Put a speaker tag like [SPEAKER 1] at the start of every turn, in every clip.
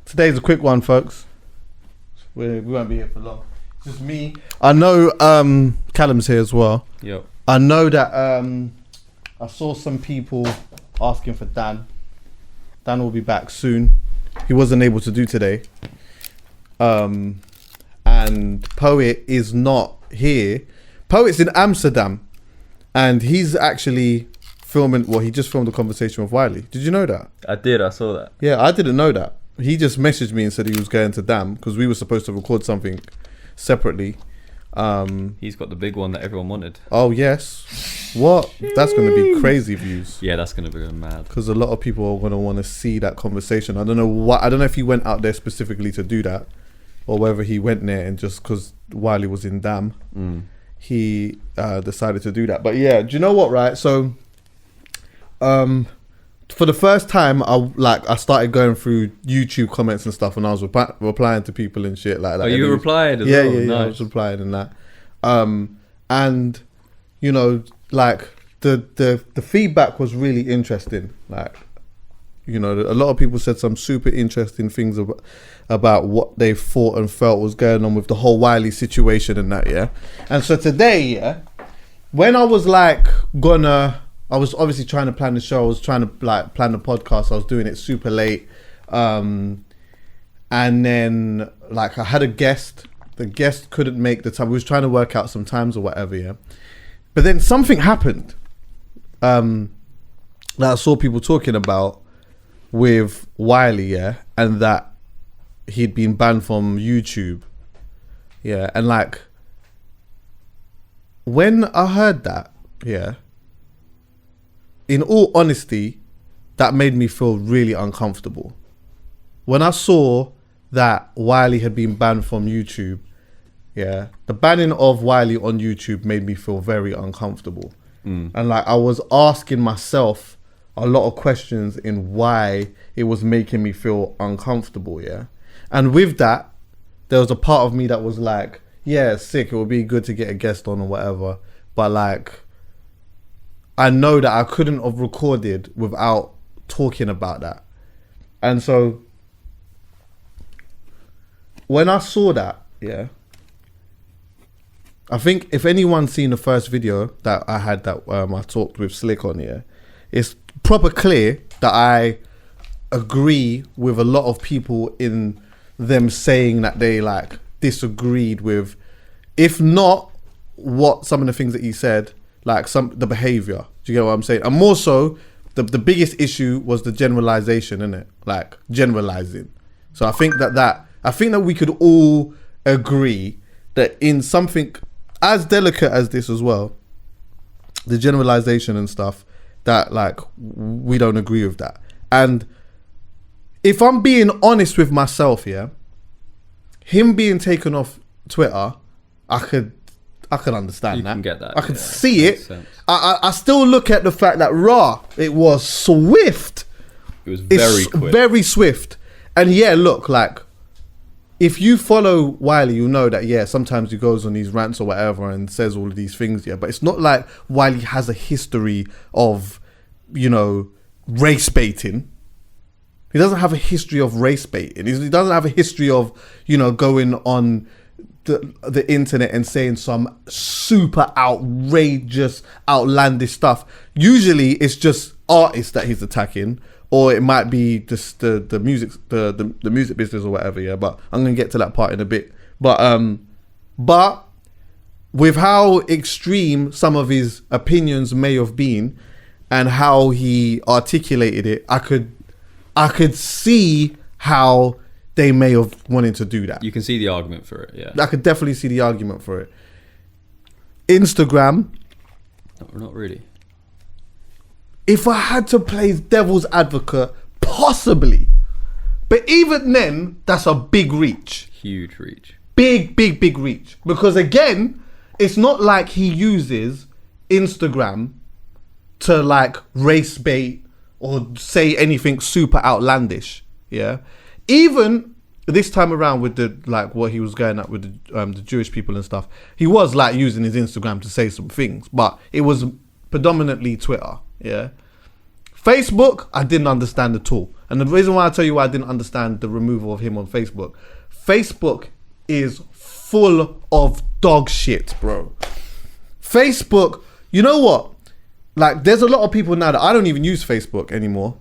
[SPEAKER 1] Today's a quick one, folks. We won't be here for long. It's just me. I know Callum's here as well.
[SPEAKER 2] Yep.
[SPEAKER 1] I know that I saw some people asking for Dan. Dan will be back soon. He wasn't able to do today. And Poet is not here. Poet's in Amsterdam. And he's actually filming, he just filmed a conversation with Wiley. Did you know that?
[SPEAKER 2] I did, I saw that.
[SPEAKER 1] Yeah, I didn't know that. He just messaged me and said he was going to Dam because we were supposed to record something separately.
[SPEAKER 2] He's got the big one that everyone wanted.
[SPEAKER 1] Oh, yes. What? That's going to be crazy views.
[SPEAKER 2] Yeah, that's going to be mad.
[SPEAKER 1] Because a lot of people are going to want to see that conversation. I don't know if he went out there specifically to do that or whether he went there and just because Wiley was in Dam, he decided to do that. But yeah, do you know what, right? So, for the first time, I started going through YouTube comments and stuff, and I was replying to people and shit like that.
[SPEAKER 2] Oh, you replied as well?
[SPEAKER 1] Yeah,
[SPEAKER 2] nice.
[SPEAKER 1] I was replying and that. And you know, like the feedback was really interesting. Like, you know, a lot of people said some super interesting things about what they thought and felt was going on with the whole Wiley situation and that. Yeah, and so today, yeah, when I was like I was obviously trying to plan the show. I was trying to plan the podcast. I was doing it super late. And then I had a guest. The guest couldn't make the time. We was trying to work out some times or whatever, yeah. But then something happened that I saw people talking about with Wiley, yeah, and that he'd been banned from YouTube. Yeah, and when I heard that, yeah, in all honesty, that made me feel really uncomfortable. When I saw that Wiley had been banned from YouTube, yeah, the banning of Wiley on YouTube made me feel very uncomfortable. And I was asking myself a lot of questions in why it was making me feel uncomfortable, yeah. And with that, there was a part of me that was like, yeah, sick, it would be good to get a guest on or whatever, but I know that I couldn't have recorded without talking about that. And so when I saw that, yeah, I think if anyone's seen the first video that I had that I talked with Slick on here, it's proper clear that I agree with a lot of people in them saying that they disagreed with, if not what some of the things that he said, the behavior. Do you get what I'm saying? And more so, the biggest issue was the generalization, innit? Generalizing. So I think that we could all agree that in something as delicate as this as well, the generalization and stuff, that we don't agree with that. And if I'm being honest with myself, yeah, him being taken off Twitter, I could understand that.
[SPEAKER 2] You can get that.
[SPEAKER 1] I could see it. I still look at the fact that it was swift.
[SPEAKER 2] It was very quick.
[SPEAKER 1] Very swift. And yeah, look, if you follow Wiley, you know that, yeah, sometimes he goes on these rants or whatever and says all of these things, yeah, but it's not like Wiley has a history of, you know, race baiting. He doesn't have a history of race baiting. He doesn't have a history of, you know, going on the internet and saying some super outrageous, outlandish stuff. Usually it's just artists that he's attacking, or it might be just the music business or whatever, yeah. But I'm gonna get to that part in a bit. But with how extreme some of his opinions may have been and how he articulated it, I could see how they may have wanted to do that.
[SPEAKER 2] You can see the argument for it, yeah.
[SPEAKER 1] I could definitely see the argument for it. Instagram.
[SPEAKER 2] No, not really.
[SPEAKER 1] If I had to play devil's advocate, possibly. But even then, that's a big reach.
[SPEAKER 2] Huge reach.
[SPEAKER 1] Big reach. Because again, it's not like he uses Instagram to race bait or say anything super outlandish, yeah. Even this time around with the what he was going at with the Jewish people and stuff, he was using his Instagram to say some things, but it was predominantly Twitter, yeah. Facebook, I didn't understand at all. And the reason why I tell you why I didn't understand the removal of him on Facebook, Facebook is full of dog shit, bro. Facebook, you know what? Like, there's a lot of people now that I don't even use Facebook anymore.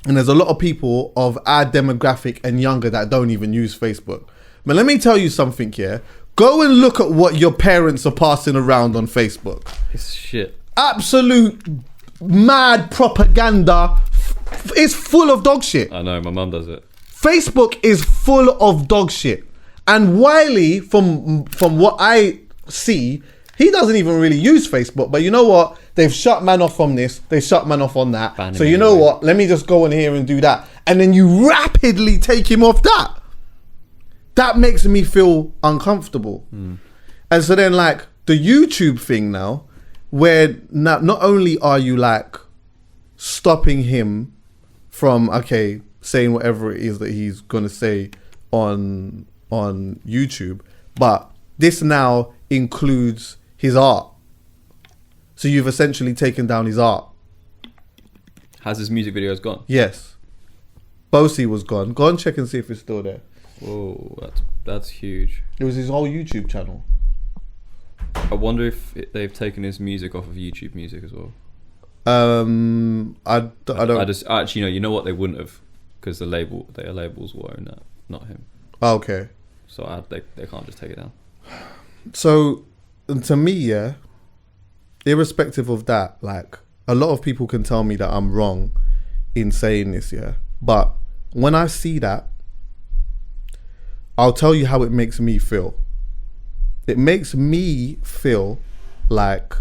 [SPEAKER 1] And there's a lot of people of our demographic and younger that don't even use Facebook. But let me tell you something here. Go and look at what your parents are passing around on Facebook.
[SPEAKER 2] It's shit.
[SPEAKER 1] Absolute mad propaganda. It's full of dog shit.
[SPEAKER 2] I know, my mum does it.
[SPEAKER 1] Facebook is full of dog shit. And Wiley, from what I see, he doesn't even really use Facebook. But you know what? They've shut man off from this. They shut man off on that.
[SPEAKER 2] Ban him
[SPEAKER 1] So you know
[SPEAKER 2] anyway.
[SPEAKER 1] what? Let me just go in here and do that. And then you rapidly take him off that. That makes me feel uncomfortable. And so then, like, the YouTube thing now, where not only are you, like, stopping him from, okay, saying whatever it is that he's going to say on YouTube, but this now includes his art. So you've essentially taken down his art.
[SPEAKER 2] Has his music videos gone?
[SPEAKER 1] Yes. Bosie was gone. Go and check and see if it's still there.
[SPEAKER 2] Whoa, that's huge.
[SPEAKER 1] It was his whole YouTube channel.
[SPEAKER 2] I wonder if they've taken his music off of YouTube Music as well.
[SPEAKER 1] I don't.
[SPEAKER 2] I just actually, you know what, they wouldn't have, because their labels will own that, not him.
[SPEAKER 1] Okay.
[SPEAKER 2] So they can't just take it down.
[SPEAKER 1] So to me, yeah, irrespective of that, like, a lot of people can tell me that I'm wrong in saying this, yeah. But when I see that, I'll tell you how it makes me feel. It makes me feel like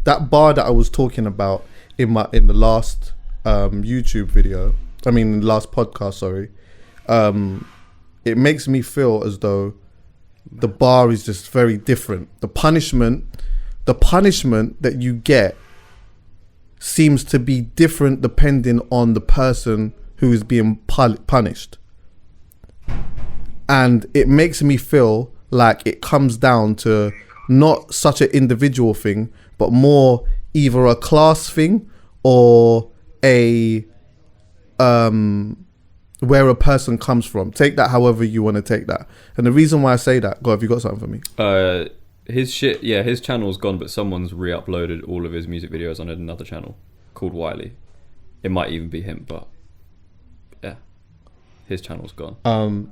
[SPEAKER 1] that bar that I was talking about in the last YouTube video. I mean, the last podcast. Sorry. It makes me feel as though the bar is just very different. The punishment that you get seems to be different depending on the person who is being punished. And it makes me feel like it comes down to not such an individual thing, but more either a class thing or a where a person comes from. Take that however you want to take that. And the reason why I say that, have you got something for me?
[SPEAKER 2] His channel's gone, but someone's re-uploaded all of his music videos on another channel called Wiley. It might even be him, but yeah, his channel's gone.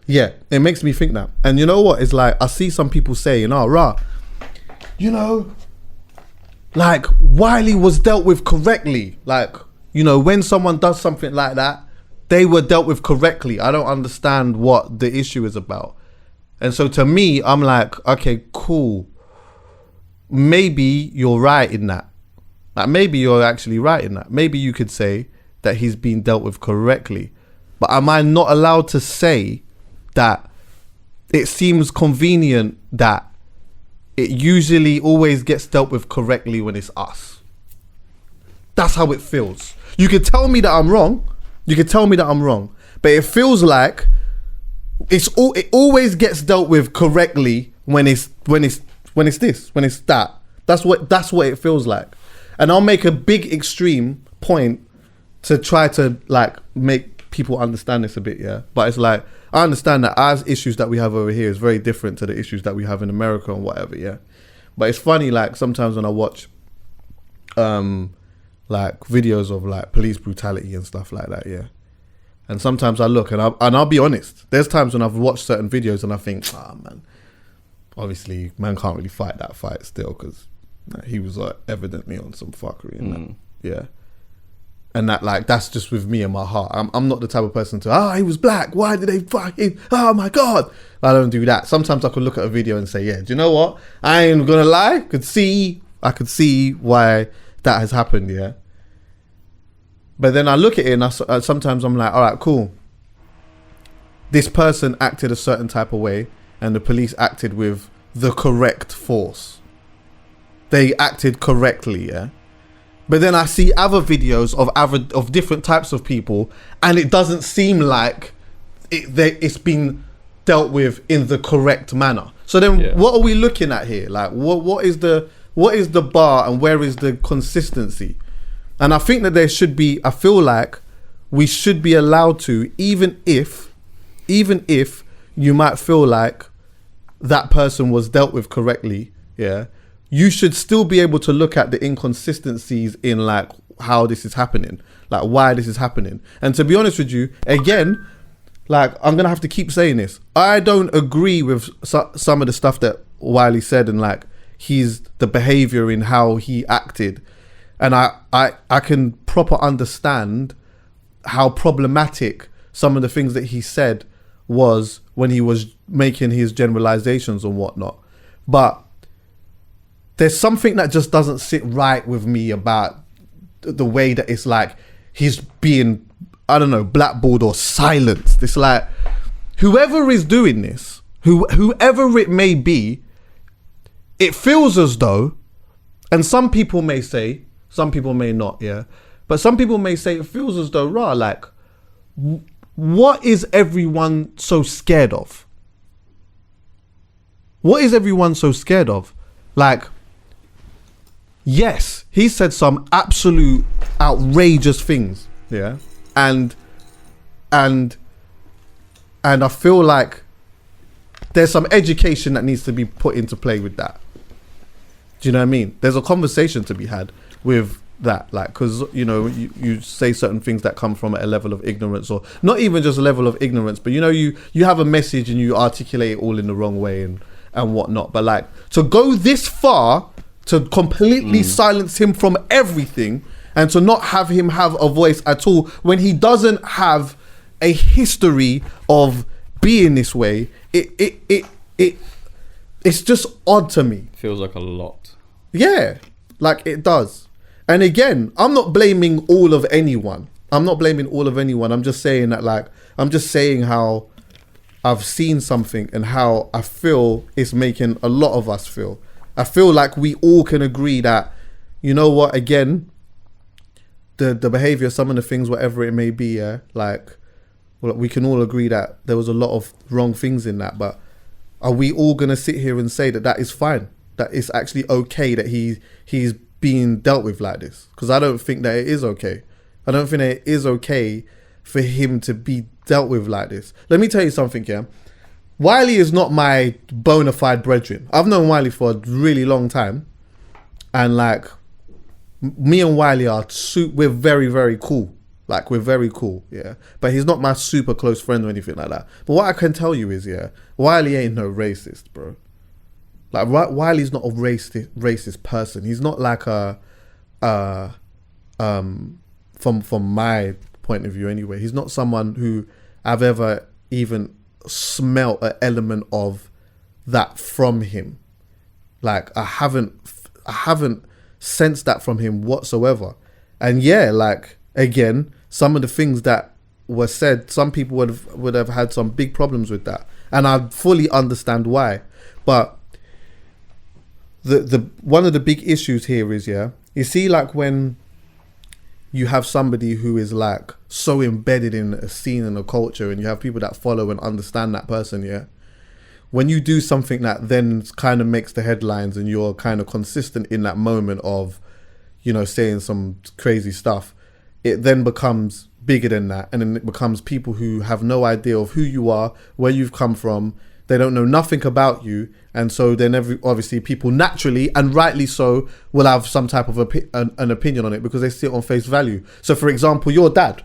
[SPEAKER 1] Yeah, it makes me think that. And you know what? It's like, I see some people saying, like, Wiley was dealt with correctly. Like, when someone does something like that, they were dealt with correctly. I don't understand what the issue is about. And so to me, I'm like, okay, cool. Maybe you're right in that. Like, maybe you're actually right in that. Maybe you could say that he's been dealt with correctly. But am I not allowed to say that it seems convenient that it usually always gets dealt with correctly when it's us? That's how it feels. You could tell me that I'm wrong. But it feels like it always gets dealt with correctly when it's that. That's what it feels like. And I'll make a big extreme point to try to, like, make people understand this a bit, yeah. But it's like, I understand that our issues that we have over here is very different to the issues that we have in America and whatever, yeah. But it's funny, like, sometimes when I watch like videos of, like, police brutality and stuff like that, yeah. And sometimes I look and I'll be honest, there's times when I've watched certain videos and I think, man, obviously man can't really fight that fight still, because he was evidently on some fuckery and that, yeah. And that, like, that's just with me and my heart. I'm not the type of person to, he was black, why did they fight him? Oh my God. I don't do that. Sometimes I could look at a video and say, yeah, do you know what? I ain't gonna lie. I could see why that has happened, yeah. But then I look at it and sometimes I'm like, all right, cool. This person acted a certain type of way and the police acted with the correct force. They acted correctly, yeah. But then I see other videos of different types of people, and it doesn't seem like it's been dealt with in the correct manner. So then, What are we looking at here? Like, what is the what is the bar and where is the consistency? And I think that there should be, I feel like we should be allowed to, even if you might feel like that person was dealt with correctly, yeah, you should still be able to look at the inconsistencies in like how this is happening, like why this is happening. And to be honest with you, again, like I'm gonna have to keep saying this, I don't agree with some of the stuff that Wiley said and like the behavior in how he acted. And I can proper understand how problematic some of the things that he said was when he was making his generalizations and whatnot. But there's something that just doesn't sit right with me about the way that it's like he's being, I don't know, blackballed or silenced. It's like whoever is doing this, whoever it may be, it feels as though, and some people may say, some people may not, yeah, but some people may say it feels as though, like, what is everyone so scared of? What is everyone so scared of? Like, yes, he said some absolute outrageous things, yeah, and I feel like there's some education that needs to be put into play with that. Do you know what I mean? There's a conversation to be had with that, like, because you know you say certain things that come from a level of ignorance, or not even just a level of ignorance, but you know you have a message and you articulate it all in the wrong way and whatnot. But like to go this far to completely silence him from everything and to not have him have a voice at all when he doesn't have a history of being this way, it's just odd to me.
[SPEAKER 2] Feels like a lot.
[SPEAKER 1] Yeah, like it does. And again, I'm not blaming all of anyone. I'm just saying that, like, I'm just saying how I've seen something and how I feel it's making a lot of us feel. I feel like we all can agree that, you know what, again, the behavior, some of the things, whatever it may be, yeah, like, well, we can all agree that there was a lot of wrong things in that, but are we all going to sit here and say that is fine? That it's actually okay that he's being dealt with like this? Because I don't think that it is okay. I don't think that it is okay for him to be dealt with like this. Let me tell you something, yeah. Wiley is not my bona fide brethren. I've known Wiley for a really long time. And like, me and Wiley we're very, very cool. Like, we're very cool, yeah. But he's not my super close friend or anything like that. But what I can tell you is, yeah, Wiley ain't no racist, bro. Like, Wiley's not a racist person. He's not like from my point of view anyway, he's not someone who I've ever even smelt an element of that from him. Like, I haven't sensed that from him whatsoever. And yeah, like, again, some of the things that were said, some people would have had some big problems with that, and I fully understand why. But the one of the big issues here is, yeah, you see, like, when you have somebody who is like so embedded in a scene and a culture, and you have people that follow and understand that person, yeah, when you do something that then kind of makes the headlines and you're kind of consistent in that moment of, you know, saying some crazy stuff, it then becomes bigger than that. And then it becomes people who have no idea of who you are, where you've come from. They don't know nothing about you. And so then obviously people naturally, and rightly so, will have some type of an opinion on it because they see it on face value. So for example, your dad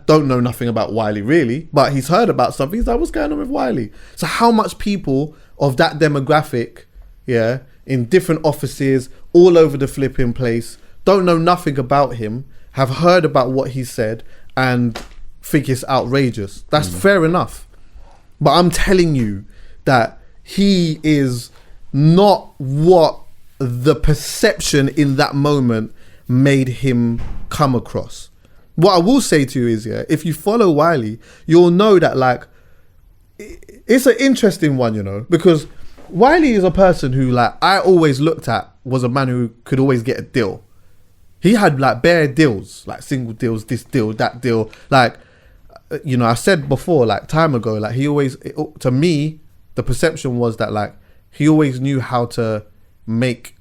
[SPEAKER 1] don't know nothing about Wiley really, but he's heard about something. He's like, what's going on with Wiley? So how much people of that demographic, yeah, in different offices all over the flipping place, don't know nothing about him, have heard about what he said and think it's outrageous. That's fair enough. But I'm telling you that he is not what the perception in that moment made him come across. What I will say to you is, yeah, if you follow Wiley, you'll know that, like, it's an interesting one, you know, because Wiley is a person who, like, I always looked at was a man who could always get a deal. He had like bare deals, like single deals, this deal, that deal. Like, you know, I said before, like time ago, like he always, to me, the perception was that like he always knew how to make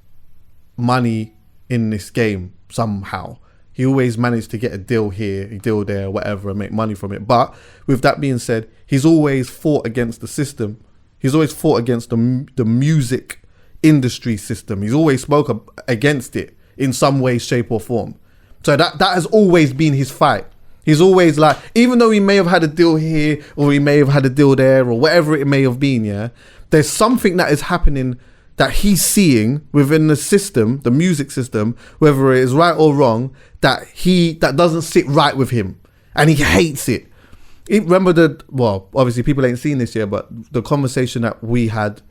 [SPEAKER 1] money in this game somehow. He always managed to get a deal here, a deal there, whatever, and make money from it. But with that being said, he's always fought against the system. He's always fought against the music industry system. He's always spoke against it in some way, shape or form. So that has always been his fight. He's always like, even though he may have had a deal here or he may have had a deal there or whatever it may have been, yeah, there's something that is happening that he's seeing within the system, the music system, whether it is right or wrong, that doesn't sit right with him, and he hates it. Remember obviously people ain't seen this yet, but the conversation that we had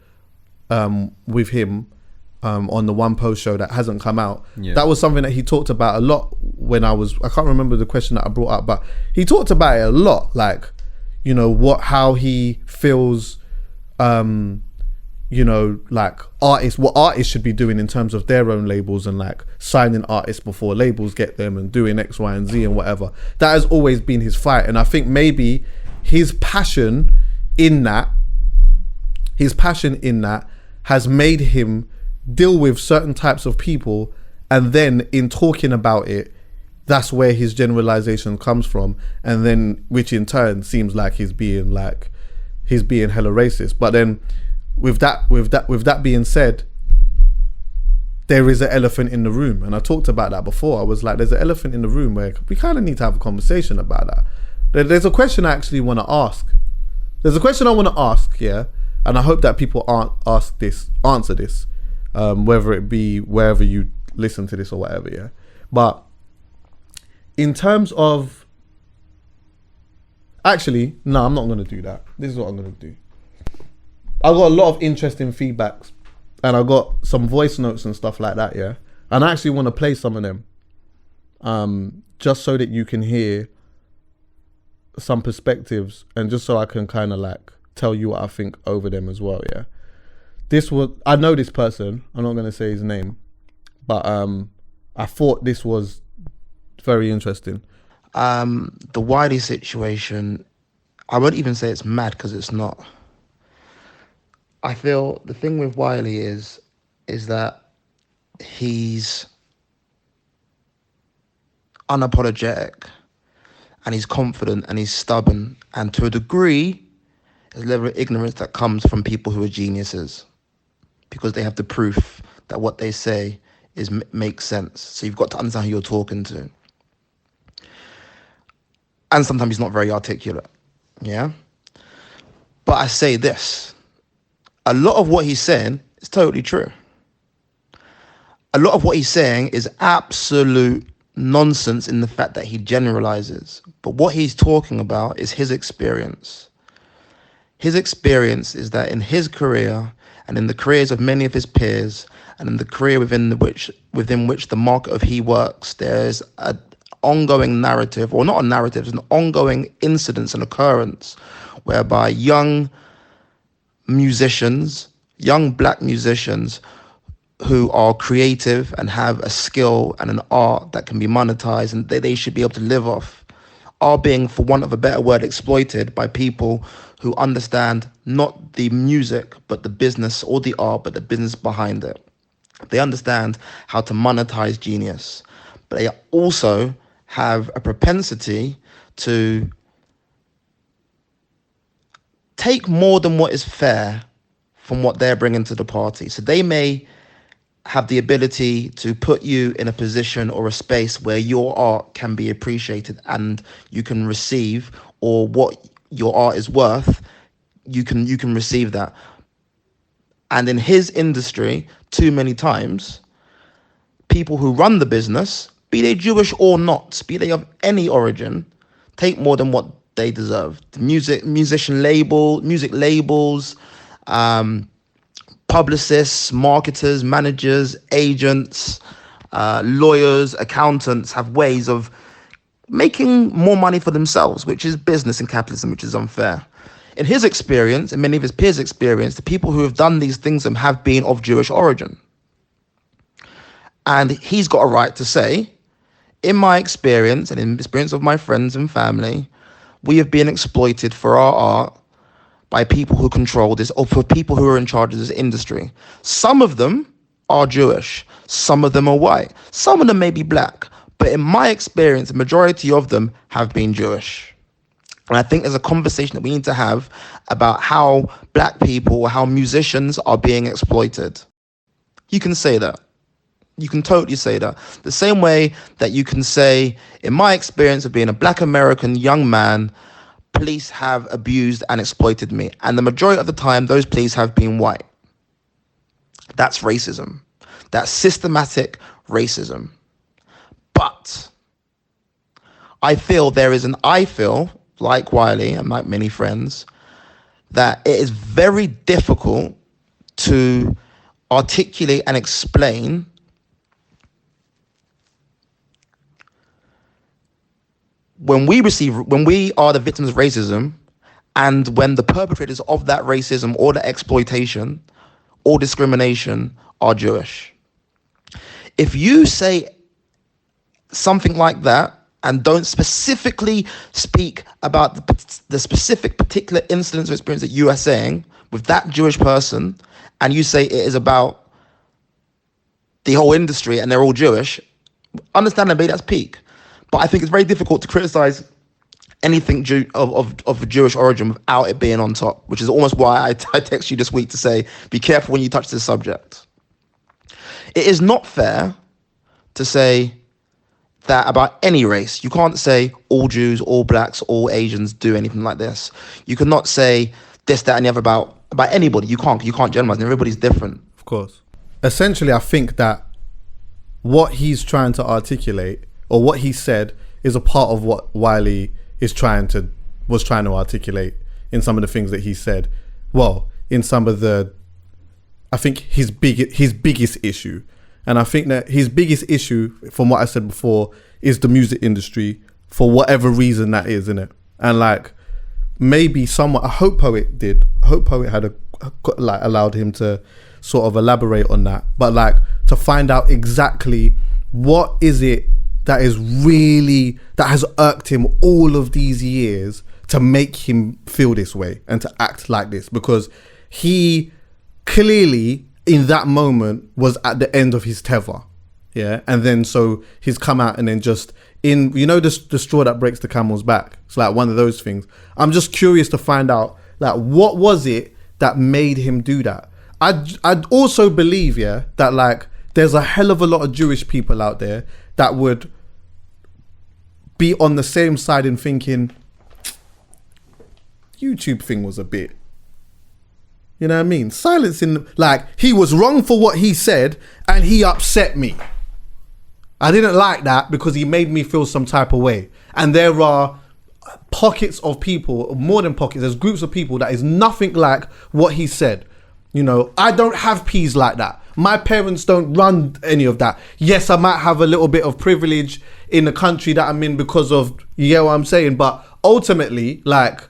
[SPEAKER 1] with him on the One Post show that hasn't come out, that was something that he talked about a lot when I can't remember the question that I brought up, but he talked about it a lot, like, you know, how he feels, you know, like what artists should be doing in terms of their own labels and like signing artists before labels get them and doing X, Y, and Z and whatever. That has always been his fight. And I think maybe his passion in that has made him deal with certain types of people. And then in talking about it, that's where his generalization comes from. And then, which in turn seems like he's being hella racist. But then, with that being said, there is an elephant in the room, and I talked about that before. I was like, there's an elephant in the room where we kind of need to have a conversation about that. There's a question I actually want to ask. There's a question I want to ask, yeah, and I hope that people answer this, whether it be wherever you listen to this or whatever, yeah. But in terms of, actually, no, I'm not going to do that. This is what I'm going to do. I got a lot of interesting feedbacks, and I got some voice notes and stuff like that, yeah. And I actually want to play some of them, just so that you can hear some perspectives, and just so I can kind of like tell you what I think over them as well, yeah. I know this person. I'm not going to say his name, but I thought this was very interesting.
[SPEAKER 3] The Wiley situation, I won't even say it's mad, because it's not. I feel the thing with Wiley is that he's unapologetic, and he's confident, and he's stubborn, and to a degree, there's a level of ignorance that comes from people who are geniuses, because they have the proof that what they say makes sense. So you've got to understand who you're talking to. And sometimes he's not very articulate, yeah? But I say this. A lot of what he's saying is totally true. A lot of what he's saying is absolute nonsense in the fact that he generalizes. But what he's talking about is his experience. His experience is that in his career and in the careers of many of his peers and in the career within which the market of he works, there's an ongoing narrative, or not a narrative, it's an ongoing incidence and occurrence whereby young musicians, young black musicians who are creative and have a skill and an art that can be monetized and they should be able to live off, are being, for want of a better word, exploited by people who understand not the music but the business, or the art but the business behind it. They understand how to monetize genius, but they also have a propensity to take more than what is fair from what they're bringing to the party. So they may have the ability to put you in a position or a space where your art can be appreciated and you can receive, or what your art is worth, you can receive that. And in his industry, too many times, people who run the business, be they Jewish or not, be they of any origin, take more than what they deserve. The music labels, publicists, marketers, managers, agents, lawyers, accountants have ways of making more money for themselves, which is business and capitalism, which is unfair. In his experience, and many of his peers' experience, the people who have done these things have been of Jewish origin. And he's got a right to say, in my experience and in the experience of my friends and family, we have been exploited for our art by people who control this, or for people who are in charge of this industry. Some of them are Jewish. Some of them are white. Some of them may be black. But in my experience, the majority of them have been Jewish. And I think there's a conversation that we need to have about how black people, how musicians are being exploited. You can say that. You can totally say that. The same way that you can say, in my experience of being a black American young man, police have abused and exploited me. And the majority of the time, those police have been white. That's racism. That's systematic racism. But I feel, like Wiley and like many friends, that it is very difficult to articulate and explain when we are the victims of racism, and when the perpetrators of that racism or the exploitation or discrimination are Jewish. If you say something like that and don't specifically speak about the specific particular incidents or experience that you are saying with that Jewish person, and you say it is about the whole industry and they're all Jewish, understandably that's peak. But I think it's very difficult to criticize anything of Jewish origin without it being on top, which is almost why I text you this week to say, be careful when you touch this subject. It is not fair to say that about any race. You can't say all Jews, all blacks, all Asians do anything like this. You cannot say this, that, and the other about anybody. You can't generalize, and everybody's different.
[SPEAKER 1] Of course. Essentially, I think that what he's trying to articulate, or what he said, is a part of what Wiley was trying to articulate in some of the things that he said. Well, in some of the, I think his biggest issue. And I think that his biggest issue, from what I said before, is the music industry, for whatever reason that is, innit? And like, maybe someone, I hope Poet did. I hope Poet had allowed him to sort of elaborate on that. But like, to find out exactly what is it that has irked him all of these years to make him feel this way and to act like this, because he clearly in that moment was at the end of his tether, yeah, and then so he's come out and then just in, you know, the straw that breaks the camel's back. It's like one of those things. I'm just curious to find out, like, what was it that made him do that? I'd also believe, yeah, that like there's a hell of a lot of Jewish people out there that would be on the same side in thinking YouTube thing was a bit, you know what I mean? Silencing, like, he was wrong for what he said and he upset me. I didn't like that because he made me feel some type of way. And there are pockets of people, more than pockets, there's groups of people that is nothing like what he said. You know, I don't have peas like that. My parents don't run any of that. Yes, I might have a little bit of privilege in the country that I'm in because of, you get what I'm saying? But ultimately, like,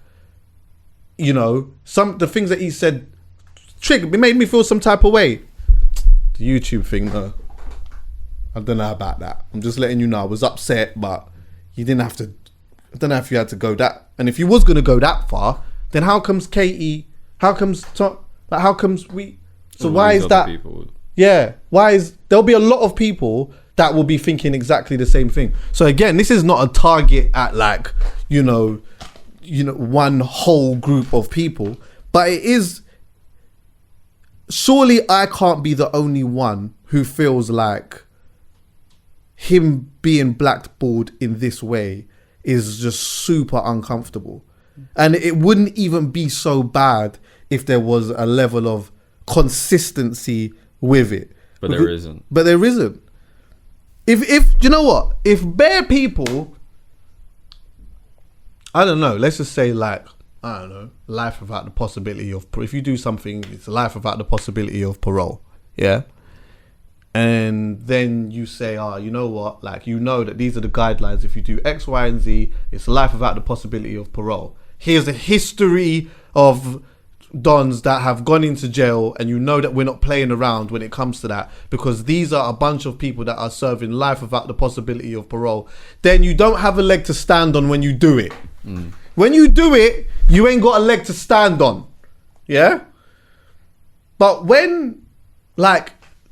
[SPEAKER 1] you know, the things that he said it made me feel some type of way. The YouTube thing, though, I don't know about that. I'm just letting you know I was upset, but you didn't have to. I don't know if you had to go that. And if you was gonna go that far, then how comes Katie? How comes Tom? Like, how comes we? So all why is that? People. Yeah, why is there'll be a lot of people that will be thinking exactly the same thing. So again, this is not a target at like, you know, one whole group of people, but it is. Surely I can't be the only one who feels like him being blackballed in this way is just super uncomfortable. And it wouldn't even be so bad if there was a level of consistency with it.
[SPEAKER 2] But there isn't.
[SPEAKER 1] But there isn't. If you know what? If bare people, I don't know, let's just say like, I don't know, life without the possibility of, if you do something, it's a life without the possibility of parole, yeah? And then you say, oh, you know what, like, you know that these are the guidelines. If you do X, Y, and Z, it's a life without the possibility of parole. Here's a history of dons that have gone into jail, and you know that we're not playing around when it comes to that, because these are a bunch of people that are serving life without the possibility of parole. Then you don't have a leg to stand on when you do it. When you do it, you ain't got a leg to stand on. Yeah? But when, like,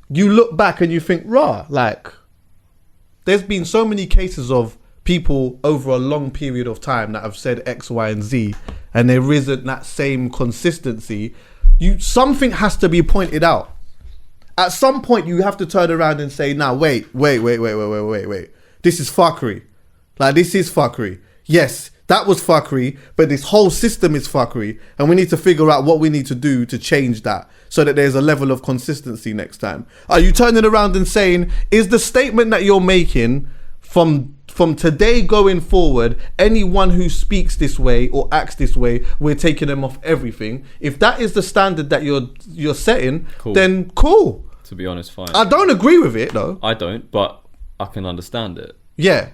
[SPEAKER 1] you look back and you think, rah, like, there's been so many cases of people over a long period of time that have said X, Y, and Z, and there isn't that same consistency. Something has to be pointed out. At some point, you have to turn around and say, "Now, wait. This is fuckery. Like, this is fuckery. Yes, that was fuckery, but this whole system is fuckery, and we need to figure out what we need to do to change that so that there's a level of consistency next time." Are you turning around and saying, is the statement that you're making from today going forward, anyone who speaks this way or acts this way, we're taking them off everything? If that is the standard that you're setting, then cool.
[SPEAKER 2] To be honest, fine.
[SPEAKER 1] I don't agree with it though.
[SPEAKER 2] I don't, but I can understand it.
[SPEAKER 1] Yeah.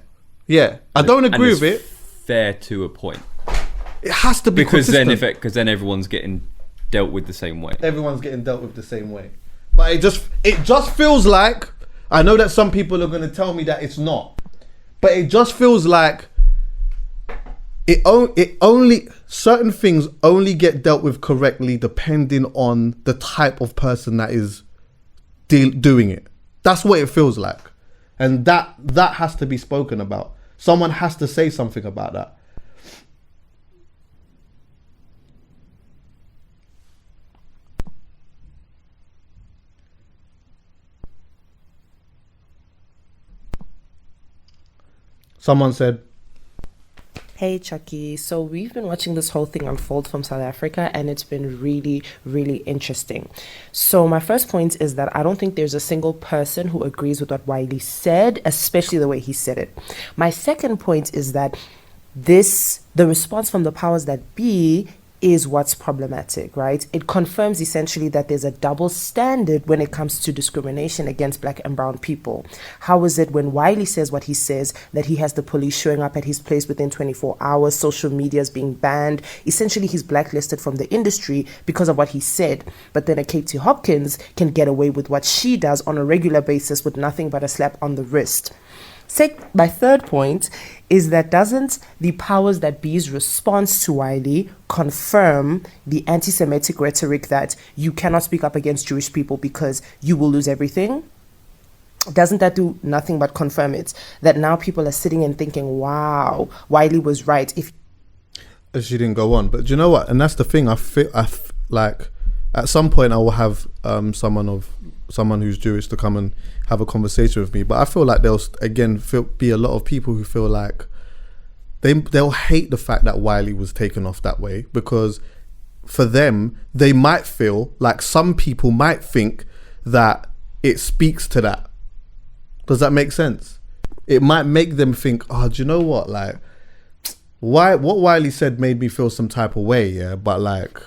[SPEAKER 1] I don't agree with it.
[SPEAKER 2] Fair to a point.
[SPEAKER 1] It has to be consistent.
[SPEAKER 2] Because then everyone's getting dealt with the same way.
[SPEAKER 1] Everyone's getting dealt with the same way. But it just feels like, I know that some people are going to tell me that it's not, but it just feels like it only certain things only get dealt with correctly depending on the type of person that is doing it. That's what it feels like, and that has to be spoken about. Someone has to say something about that. Someone said,
[SPEAKER 4] "Hey Chuckie, so we've been watching this whole thing unfold from South Africa, and it's been really, really interesting. So my first point is that I don't think there's a single person who agrees with what Wiley said, especially the way he said it. My second point is that the response from the powers that be is what's problematic, right? It confirms essentially that there's a double standard when it comes to discrimination against black and brown people. How is it when Wiley says what he says, that he has the police showing up at his place within 24 hours, social media is being banned, essentially he's blacklisted from the industry because of what he said, but then a Katie Hopkins can get away with what she does on a regular basis with nothing but a slap on the wrist? My third point is that doesn't the powers that be's response to Wiley confirm the anti-Semitic rhetoric that you cannot speak up against Jewish people because you will lose everything? Doesn't that do nothing but confirm it? That now people are sitting and thinking, wow, Wiley was right. If
[SPEAKER 1] she didn't go on, but do you know what? And that's the thing. I feel like at some point I will have someone who's Jewish to come and have a conversation with me, but I feel like there'll again be a lot of people who feel like they'll hate the fact that Wiley was taken off that way, because for them they might feel like, some people might think that it speaks to that. Does that make sense? It might make them think, oh, do you know what, like, what Wiley said made me feel some type of way, yeah, but like,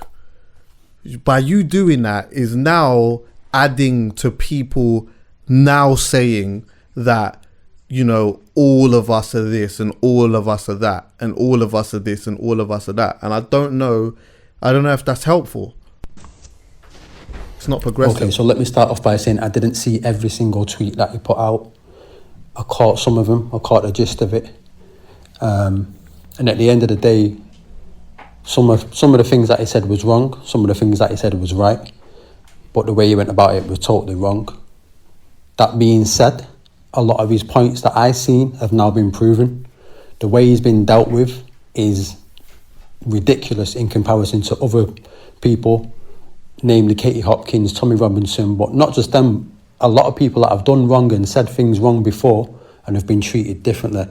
[SPEAKER 1] by you doing that is now adding to people now saying that, you know, all of us are this and all of us are that and all of us are this and all of us are that. And I don't know if that's helpful. It's not progressive.
[SPEAKER 5] Okay, so let me start off by saying I didn't see every single tweet that he put out. I caught some of them. I caught the gist of it. And at the end of the day, some of the things that he said was wrong. Some of the things that he said was right. But the way he went about it was totally wrong. That being said, a lot of his points that I've seen have now been proven. The way he's been dealt with is ridiculous in comparison to other people, namely Katie Hopkins, Tommy Robinson, but not just them. A lot of people that have done wrong and said things wrong before and have been treated differently.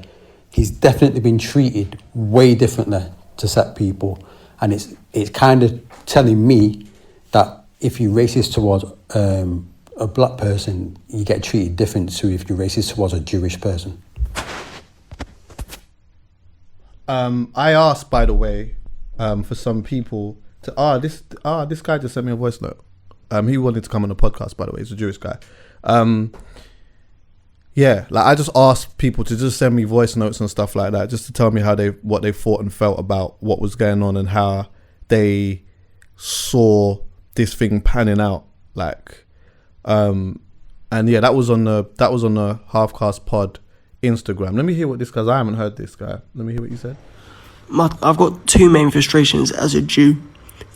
[SPEAKER 5] He's definitely been treated way differently to set people, and it's kind of telling me that if you're racist towards a black person, you get treated different to if you're racist towards a Jewish person.
[SPEAKER 1] I asked, by the way, for some people to this guy just sent me a voice note. He wanted to come on the podcast, by the way. He's a Jewish guy. Yeah, like I just asked people to just send me voice notes and stuff like that, just to tell me what they thought and felt about what was going on and how they saw this thing panning out. Like, and yeah, that was on the Halfcast pod Instagram. Let me hear what this guy's. I haven't heard this guy. Let me hear what you said.
[SPEAKER 6] I've got two main frustrations as a Jew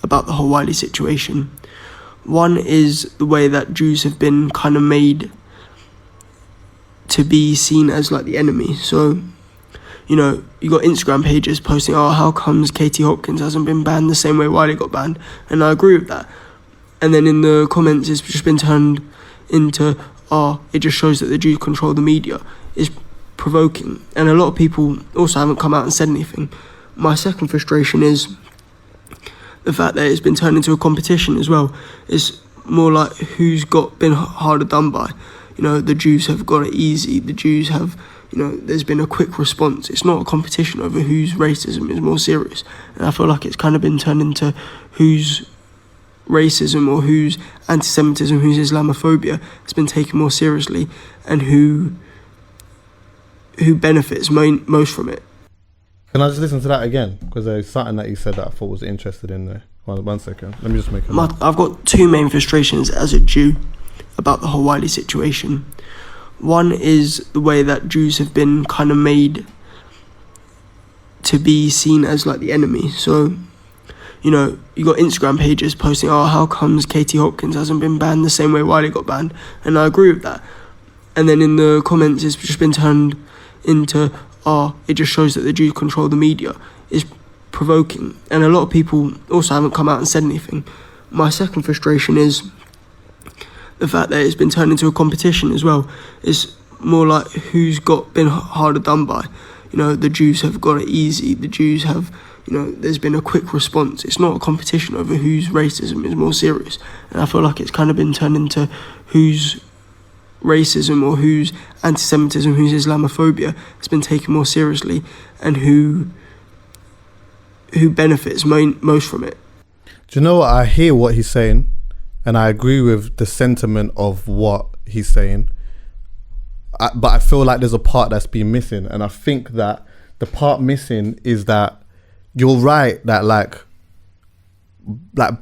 [SPEAKER 6] about the whole Wiley situation. One is the way that Jews have been kind of made to be seen as like the enemy. So, you know, you got Instagram pages posting, oh, how comes Katie Hopkins hasn't been banned the same way Wiley got banned? And I agree with that. And then in the comments, it's just been turned into, oh, it just shows that the Jews control the media. It's provoking. And a lot of people also haven't come out and said anything. My second frustration is the fact that it's been turned into a competition as well. It's more like who's been harder done by. You know, the Jews have got it easy. The Jews have, you know, there's been a quick response. It's not a competition over whose racism is more serious. And I feel like it's kind of been turned into whose racism or whose anti-Semitism, whose Islamophobia has been taken more seriously, and who benefits most from it.
[SPEAKER 1] Can I just listen to that again? Because there's something that you said that I thought was interested in there. One second. Let me just make a
[SPEAKER 6] I've got two main frustrations as a Jew about the whole Wiley situation. One is the way that Jews have been kind of made to be seen as like the enemy. So, you know, you got Instagram pages posting, oh, how comes Katie Hopkins hasn't been banned the same way Wiley got banned? And I agree with that. And then in the comments, it's just been turned into, oh, it just shows that the Jews control the media. It's provoking. And a lot of people also haven't come out and said anything. My second frustration is the fact that it's been turned into a competition as well. It's more like who's been harder done by. You know, the Jews have got it easy. The Jews have, you know, there's been a quick response. It's not a competition over whose racism is more serious. And I feel like it's kind of been turned into whose racism or whose anti-Semitism, whose Islamophobia has been taken more seriously, and who benefits most from it.
[SPEAKER 1] Do you know what? I hear what he's saying, and I agree with the sentiment of what he's saying. But I feel like there's a part that's been missing, and I think that the part missing is that you're right that like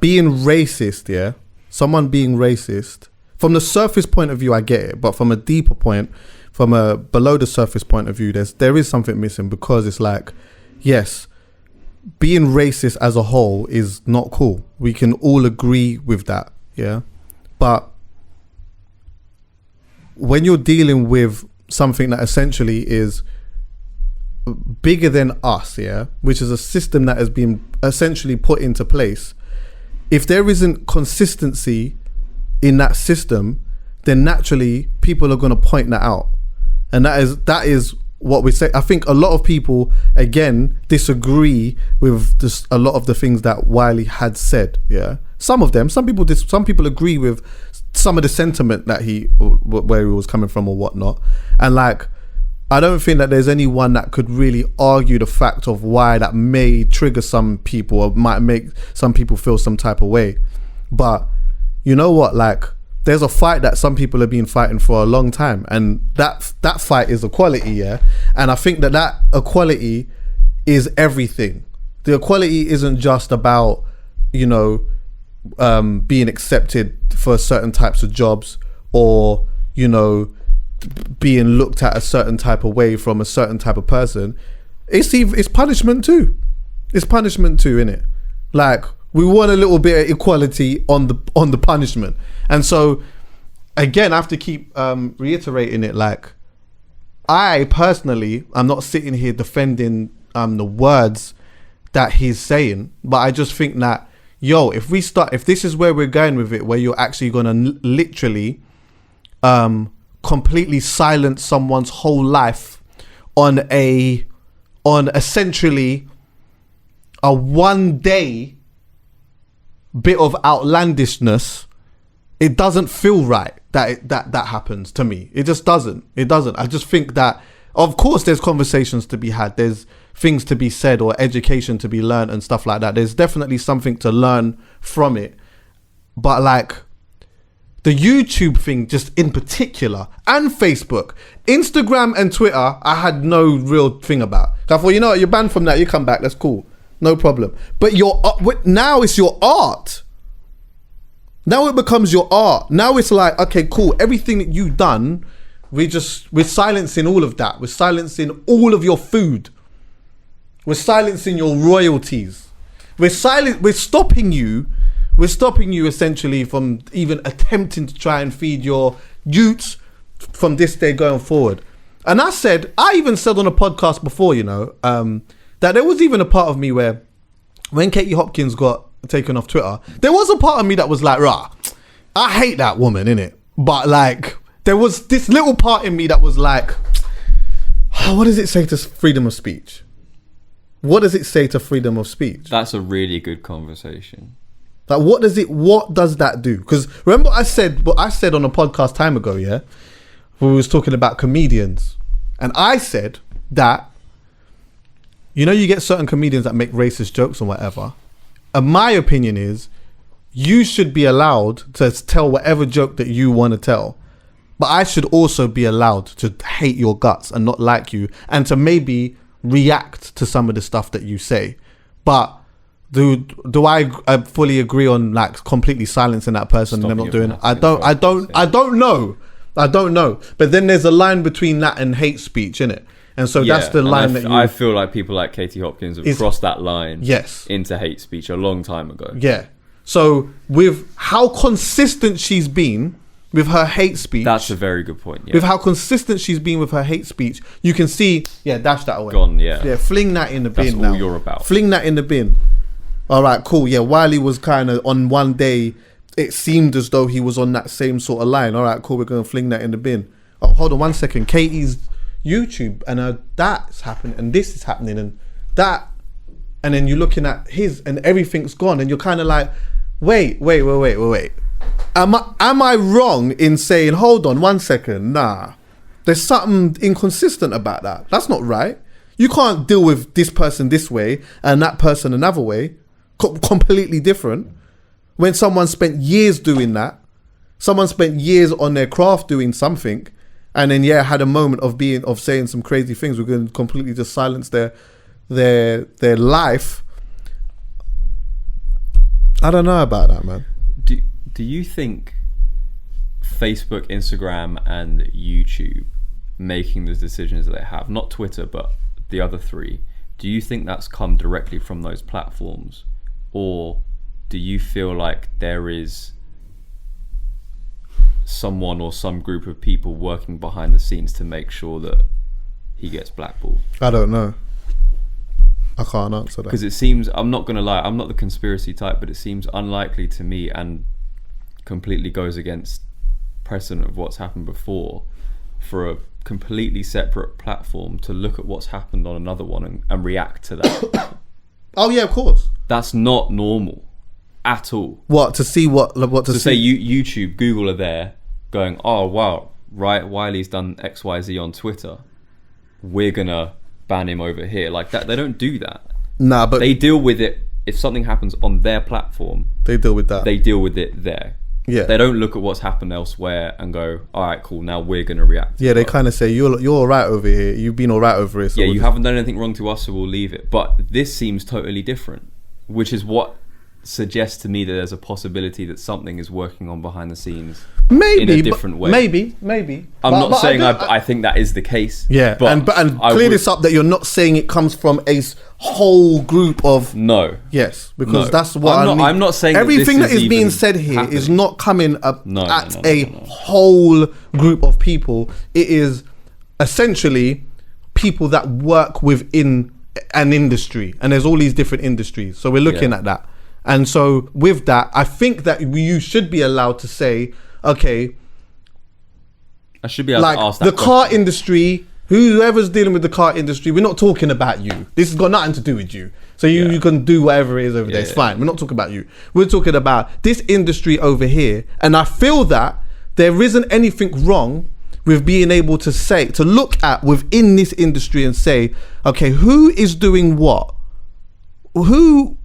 [SPEAKER 1] being racist, yeah, someone being racist, from the surface point of view, I get it, but from a deeper point, from a below the surface point of view, there is something missing, because it's like, yes, being racist as a whole is not cool. We can all agree with that, yeah? But when you're dealing with something that essentially is bigger than us, yeah, which is a system that has been essentially put into place, if there isn't consistency in that system, then naturally people are going to point that out. And that is what we say. I think a lot of people, again, disagree with a lot of the things that Wiley had said, yeah. Some people agree with some of the sentiment that where he was coming from or whatnot. And like, I don't think that there's anyone that could really argue the fact of why that may trigger some people or might make some people feel some type of way. But you know what, like, there's a fight that some people have been fighting for a long time, and that fight is equality, yeah. And I think that equality is everything. The equality isn't just about, you know, being accepted for certain types of jobs, or, you know, being looked at a certain type of way from a certain type of person. It's punishment too. It's punishment too, innit? Like, we want a little bit of equality on the punishment. And so, again, I have to keep reiterating it. Like, I personally, I'm not sitting here defending the words that he's saying, but I just think that, yo, if this is where we're going with it, where you're actually going to literally completely silence someone's whole life on essentially a one day bit of outlandishness, it doesn't feel right that happens to me. It just doesn't. I just think that, of course, there's conversations to be had, there's things to be said, or education to be learned and stuff like that. There's definitely something to learn from it. But like, the YouTube thing, just in particular, and Facebook, Instagram and Twitter, I had no real thing about. I thought, you know what, you're banned from that, you come back, that's cool, no problem. But now it's your art. Now it becomes your art. Now it's like, okay, cool, everything that you've done, we're silencing all of that. We're silencing all of your food. We're silencing your royalties. We're stopping you We're stopping you essentially from even attempting to try and feed your youths from this day going forward. And I even said on a podcast before, that there was even a part of me where when Katie Hopkins got taken off Twitter, there was a part of me that was like, rah, I hate that woman, innit? But like, there was this little part in me that was like, what does it say to freedom of speech? What does it say to freedom of speech?
[SPEAKER 2] That's a really good conversation.
[SPEAKER 1] Like, what does that do? Because remember what I said on a podcast time ago, yeah? When we was talking about comedians. And I said that, you get certain comedians that make racist jokes and whatever. And my opinion is, you should be allowed to tell whatever joke that you want to tell. But I should also be allowed to hate your guts and not like you, and to maybe react to some of the stuff that you say. But do I fully agree on like completely silencing that person and them not doing it? I don't know. But then there's a line between that and hate speech, innit? And so that's the line
[SPEAKER 2] I feel like people like Katie Hopkins have crossed that line into hate speech a long time ago.
[SPEAKER 1] Yeah. So with how consistent she's been with her hate speech.
[SPEAKER 2] That's a very good point. Yeah.
[SPEAKER 1] With how consistent she's been with her hate speech, you can see, dash that away.
[SPEAKER 2] Gone, yeah.
[SPEAKER 1] Yeah, fling that in the bin now.
[SPEAKER 2] That's all you're about.
[SPEAKER 1] Fling that in the bin. All right, cool. Yeah, Wiley was kind of on one day, it seemed as though he was on that same sort of line. All right, cool, we're going to fling that in the bin. Oh, hold on 1 second. Katie's YouTube and that's happening and this is happening and that, and then you're looking at his and everything's gone and you're kind of like, wait. Am I wrong in saying, hold on 1 second, nah, there's something inconsistent about that. That's not right. You can't deal with this person this way and that person another way, completely different. When someone spent years doing that, someone spent years on their craft doing something, and then had a moment of saying some crazy things, we're going to completely just silence their life. I don't know about that, man.
[SPEAKER 2] Do you think Facebook, Instagram, and YouTube making the decisions that they have, not Twitter, but the other three, do you think that's come directly from those platforms? Or do you feel like there is someone or some group of people working behind the scenes to make sure that he gets blackballed?
[SPEAKER 1] I don't know. I can't answer that.
[SPEAKER 2] Because it seems, I'm not going to lie, I'm not the conspiracy type, but it seems unlikely to me and completely goes against precedent of what's happened before for a completely separate platform to look at what's happened on another one and react to that.
[SPEAKER 1] Oh yeah, of course.
[SPEAKER 2] That's not normal at all.
[SPEAKER 1] What to see? What to see?
[SPEAKER 2] Say YouTube, Google are there going, oh wow, right, Wiley's done XYZ on Twitter. We're gonna ban him over here. Like that, they don't do that.
[SPEAKER 1] Nah, but
[SPEAKER 2] they deal with it. If something happens on their platform,
[SPEAKER 1] they deal with that.
[SPEAKER 2] They deal with it there.
[SPEAKER 1] Yeah.
[SPEAKER 2] They don't look at what's happened elsewhere and go, all right, cool, now we're going to react.
[SPEAKER 1] Yeah, they kind of say, you're all right over here. You've been all right over here. So
[SPEAKER 2] you haven't done anything wrong to us, so we'll leave it. But this seems totally different, which is what suggests to me that there's a possibility that something is working on behind the scenes in a different way.
[SPEAKER 1] Maybe.
[SPEAKER 2] I'm not saying I think that is the case.
[SPEAKER 1] Yeah, but clear this up that you're not saying it comes from a whole group of...
[SPEAKER 2] No.
[SPEAKER 1] Yes, because that's what
[SPEAKER 2] I'm not saying
[SPEAKER 1] everything that is being said here is not coming at a whole group of people. It is essentially people that work within an industry, and there's all these different industries. So we're looking at that. And so with that, I think that you should be allowed to say, okay,
[SPEAKER 2] I should be able to ask that
[SPEAKER 1] the car industry, whoever's dealing with the car industry, we're not talking about you. This has got nothing to do with you. So you can do whatever it is over there. It's fine. We're not talking about you. We're talking about this industry over here. And I feel that there isn't anything wrong with being able to look at within this industry and say, okay, who is doing what? Who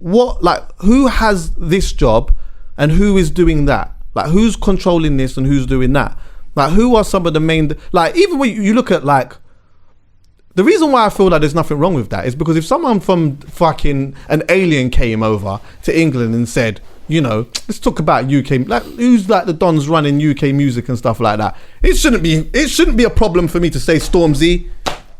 [SPEAKER 1] has this job and who is doing that? Like, who's controlling this and who's doing that? Like, who are some of the main, like, even when you look at, like, the reason why I feel like there's nothing wrong with that is because if someone from fucking an alien came over to England and said, let's talk about UK, like, who's like the dons running UK music and stuff like that, it shouldn't be a problem for me to say Stormzy.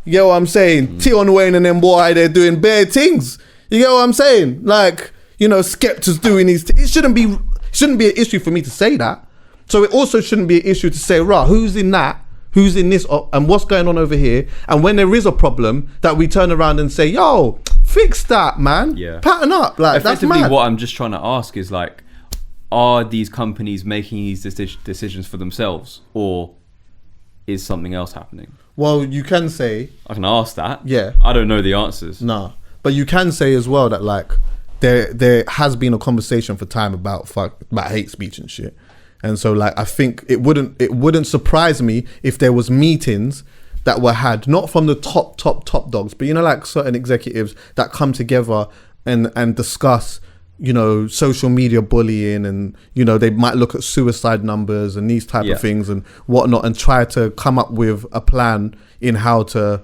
[SPEAKER 1] You get what I'm saying? Tion Wayne and them boy, they're doing bare things. You get what I'm saying? Like, Skepta's doing these. It shouldn't be shouldn't be an issue for me to say that. So it also shouldn't be an issue to say, rah, who's in that? Who's in this? And what's going on over here? And when there is a problem, that we turn around and say, yo, fix that, man.
[SPEAKER 2] Yeah.
[SPEAKER 1] Pattern up. Like, that's
[SPEAKER 2] effectively,
[SPEAKER 1] mad.
[SPEAKER 2] what I'm just trying to ask is like, are these companies making these decisions for themselves, or is something else happening?
[SPEAKER 1] Well, you can say,
[SPEAKER 2] I can ask that.
[SPEAKER 1] Yeah.
[SPEAKER 2] I don't know the answers.
[SPEAKER 1] nah. But you can say as well that like there has been a conversation for time about hate speech and shit. And so like I think it wouldn't surprise me if there was meetings that were had, not from the top dogs, but you know, like certain executives that come together and discuss, you know, social media bullying, and you know, they might look at suicide numbers and these type of things and whatnot, and try to come up with a plan in how to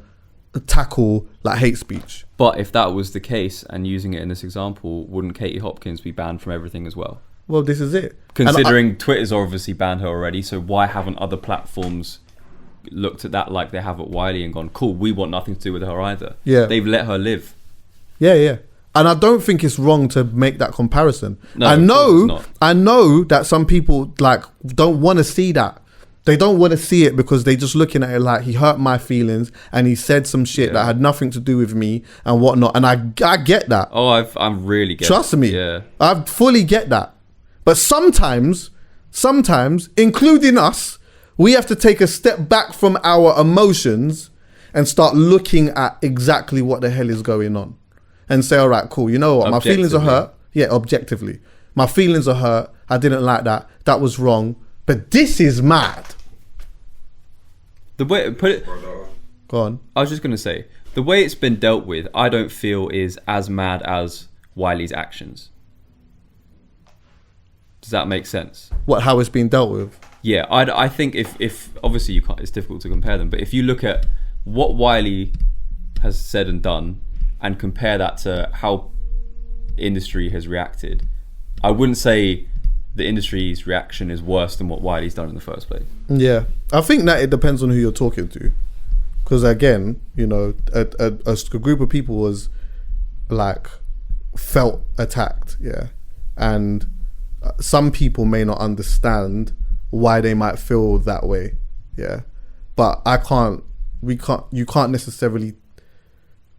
[SPEAKER 1] tackle like hate speech.
[SPEAKER 2] But if that was the case, and using it in this example, wouldn't Katie Hopkins be banned from everything as well?
[SPEAKER 1] Well, this is it.
[SPEAKER 2] Considering Twitter's obviously banned her already, so why haven't other platforms looked at that like they have at Wiley and gone, cool, we want nothing to do with her either?
[SPEAKER 1] Yeah.
[SPEAKER 2] They've let her live.
[SPEAKER 1] Yeah. And I don't think it's wrong to make that comparison.
[SPEAKER 2] No,
[SPEAKER 1] I
[SPEAKER 2] of course it's not.
[SPEAKER 1] I know that some people like don't want to see that. They don't want to see it because they just looking at it like, he hurt my feelings and he said some shit that had nothing to do with me and whatnot. And I get that.
[SPEAKER 2] Oh, I'm really getting
[SPEAKER 1] Trust me.
[SPEAKER 2] Yeah.
[SPEAKER 1] I fully get that. But sometimes, including us, we have to take a step back from our emotions and start looking at exactly what the hell is going on. And say, all right, cool. You know what? My feelings are hurt. Yeah, objectively. My feelings are hurt. I didn't like that. That was wrong. But this is mad.
[SPEAKER 2] The way put it,
[SPEAKER 1] Go on.
[SPEAKER 2] I was just going to say, the way it's been dealt with, I don't feel is as mad as Wiley's actions. Does that make sense?
[SPEAKER 1] What, how it's been dealt with?
[SPEAKER 2] Yeah, I think if obviously you can't, it's difficult to compare them, but if you look at what Wiley has said and done and compare that to how industry has reacted, I wouldn't say the industry's reaction is worse than what Wiley's done in the first place.
[SPEAKER 1] Yeah. I think that it depends on who you're talking to. Because again, you know, a group of people was like felt attacked, yeah. And some people may not understand why they might feel that way, yeah. But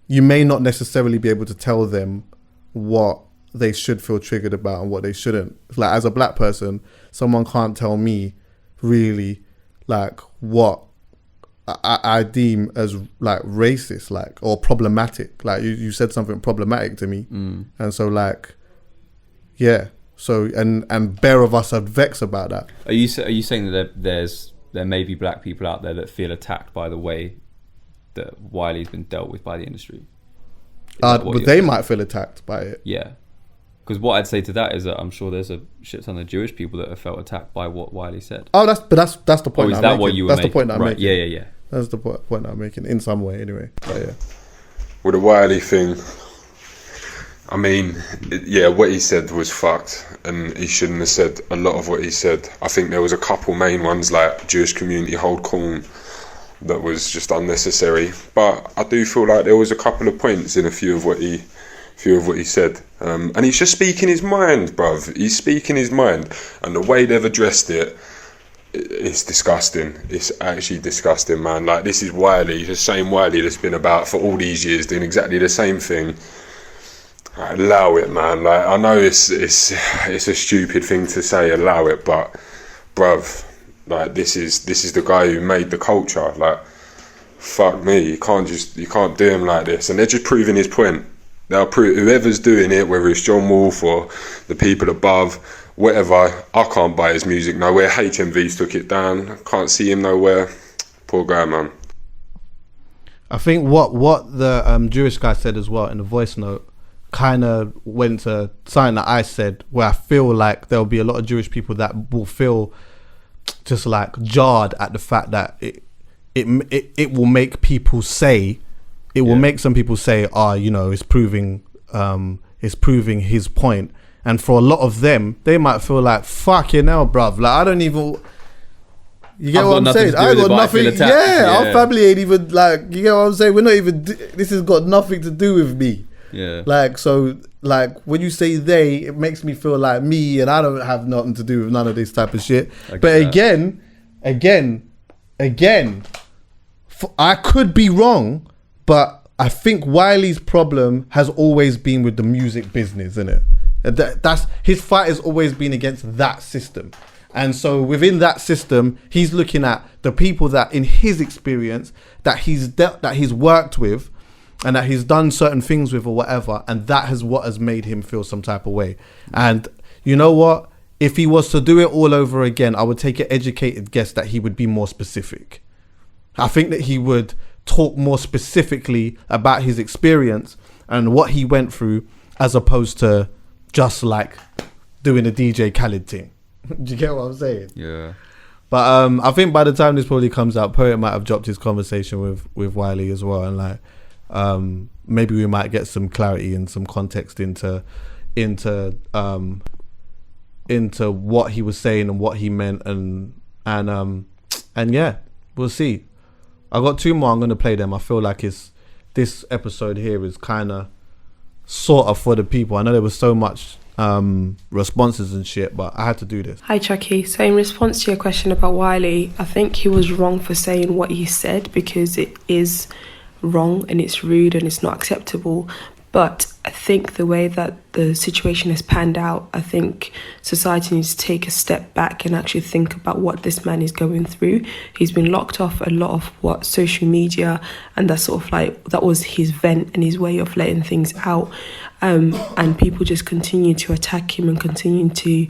[SPEAKER 1] you may not necessarily be able to tell them what they should feel triggered about and what they shouldn't. Like, as a black person, someone can't tell me really like what I deem as like racist, like, or problematic. Like you said something problematic to me, and so like, yeah. So and bare of us are vexed about that.
[SPEAKER 2] Are you saying that there may be black people out there that feel attacked by the way that Wiley's been dealt with by the industry?
[SPEAKER 1] But they might feel attacked by it.
[SPEAKER 2] Yeah. Because what I'd say to that is that I'm sure there's a shit ton of Jewish people that have felt attacked by what Wiley said.
[SPEAKER 1] Oh, that's the point.
[SPEAKER 2] Or is that what you were
[SPEAKER 1] That's
[SPEAKER 2] making?
[SPEAKER 1] the point that I'm
[SPEAKER 2] Right.
[SPEAKER 1] making.
[SPEAKER 2] Yeah.
[SPEAKER 1] That's the point I'm making in some way, anyway. But yeah.
[SPEAKER 7] With the Wiley thing, I mean, yeah, what he said was fucked, and he shouldn't have said a lot of what he said. I think there was a couple main ones, like Jewish community hold corn, that was just unnecessary. But I do feel like there was a couple of points in a few of what he said, and he's just speaking his mind, bruv. He's speaking his mind, and the way they've addressed it, it's disgusting. It's actually disgusting, man. Like, this is Wiley, the same Wiley that's been about for all these years doing exactly the same thing. Like, allow it, man. Like, I know it's a stupid thing to say, allow it, but bruv, like, this is the guy who made the culture. Like, fuck me, you can't do him like this. And they're just proving his point. They'll prove, whoever's doing it, whether it's John Wolfe or the people above, whatever, I can't buy his music nowhere. HMV's took it down. Can't see him nowhere. Poor guy, man.
[SPEAKER 1] I think what the Jewish guy said as well in the voice note kind of went to something that I said, where I feel like there'll be a lot of Jewish people that will feel just like jarred at the fact that it will make people say, it will make some people say, you know, it's proving his point. And for a lot of them, they might feel like, fucking hell, bruv. Like, I don't even... You get what I'm saying? I got nothing... Yeah, our family ain't even, like... You get what I'm saying? We're not even... This has got nothing to do with me.
[SPEAKER 2] Yeah.
[SPEAKER 1] Like, so, like, when you say they, it makes me feel like me, and I don't have nothing to do with none of this type of shit. But again, I could be wrong, but I think Wiley's problem has always been with the music business, innit? That's his fight has always been against that system. And so within that system, he's looking at the people that, in his experience, that he's worked with, and that he's done certain things with or whatever, and that has what has made him feel some type of way. And you know what? If he was to do it all over again, I would take an educated guess that he would be more specific. I think that he would talk more specifically about his experience and what he went through, as opposed to just like doing a DJ Khaled thing. Do you get what I'm saying?
[SPEAKER 2] Yeah.
[SPEAKER 1] But I think by the time this probably comes out, Poet might have dropped his conversation with Wiley as well, and like maybe we might get some clarity and some context into what he was saying and what he meant, and yeah, we'll see. I got 2 more. I'm going to play them. I feel like this episode here is kind of sort of for the people. I know there was so much responses and shit, but I had to do this.
[SPEAKER 8] Hi Chuckie. So in response to your question about Wiley, I think he was wrong for saying what he said, because it is wrong and it's rude and it's not acceptable. But I think the way that the situation has panned out, I think society needs to take a step back and actually think about what this man is going through. He's been locked off a lot of social media, and that's sort of like, that was his vent and his way of letting things out. And people just continue to attack him and continue to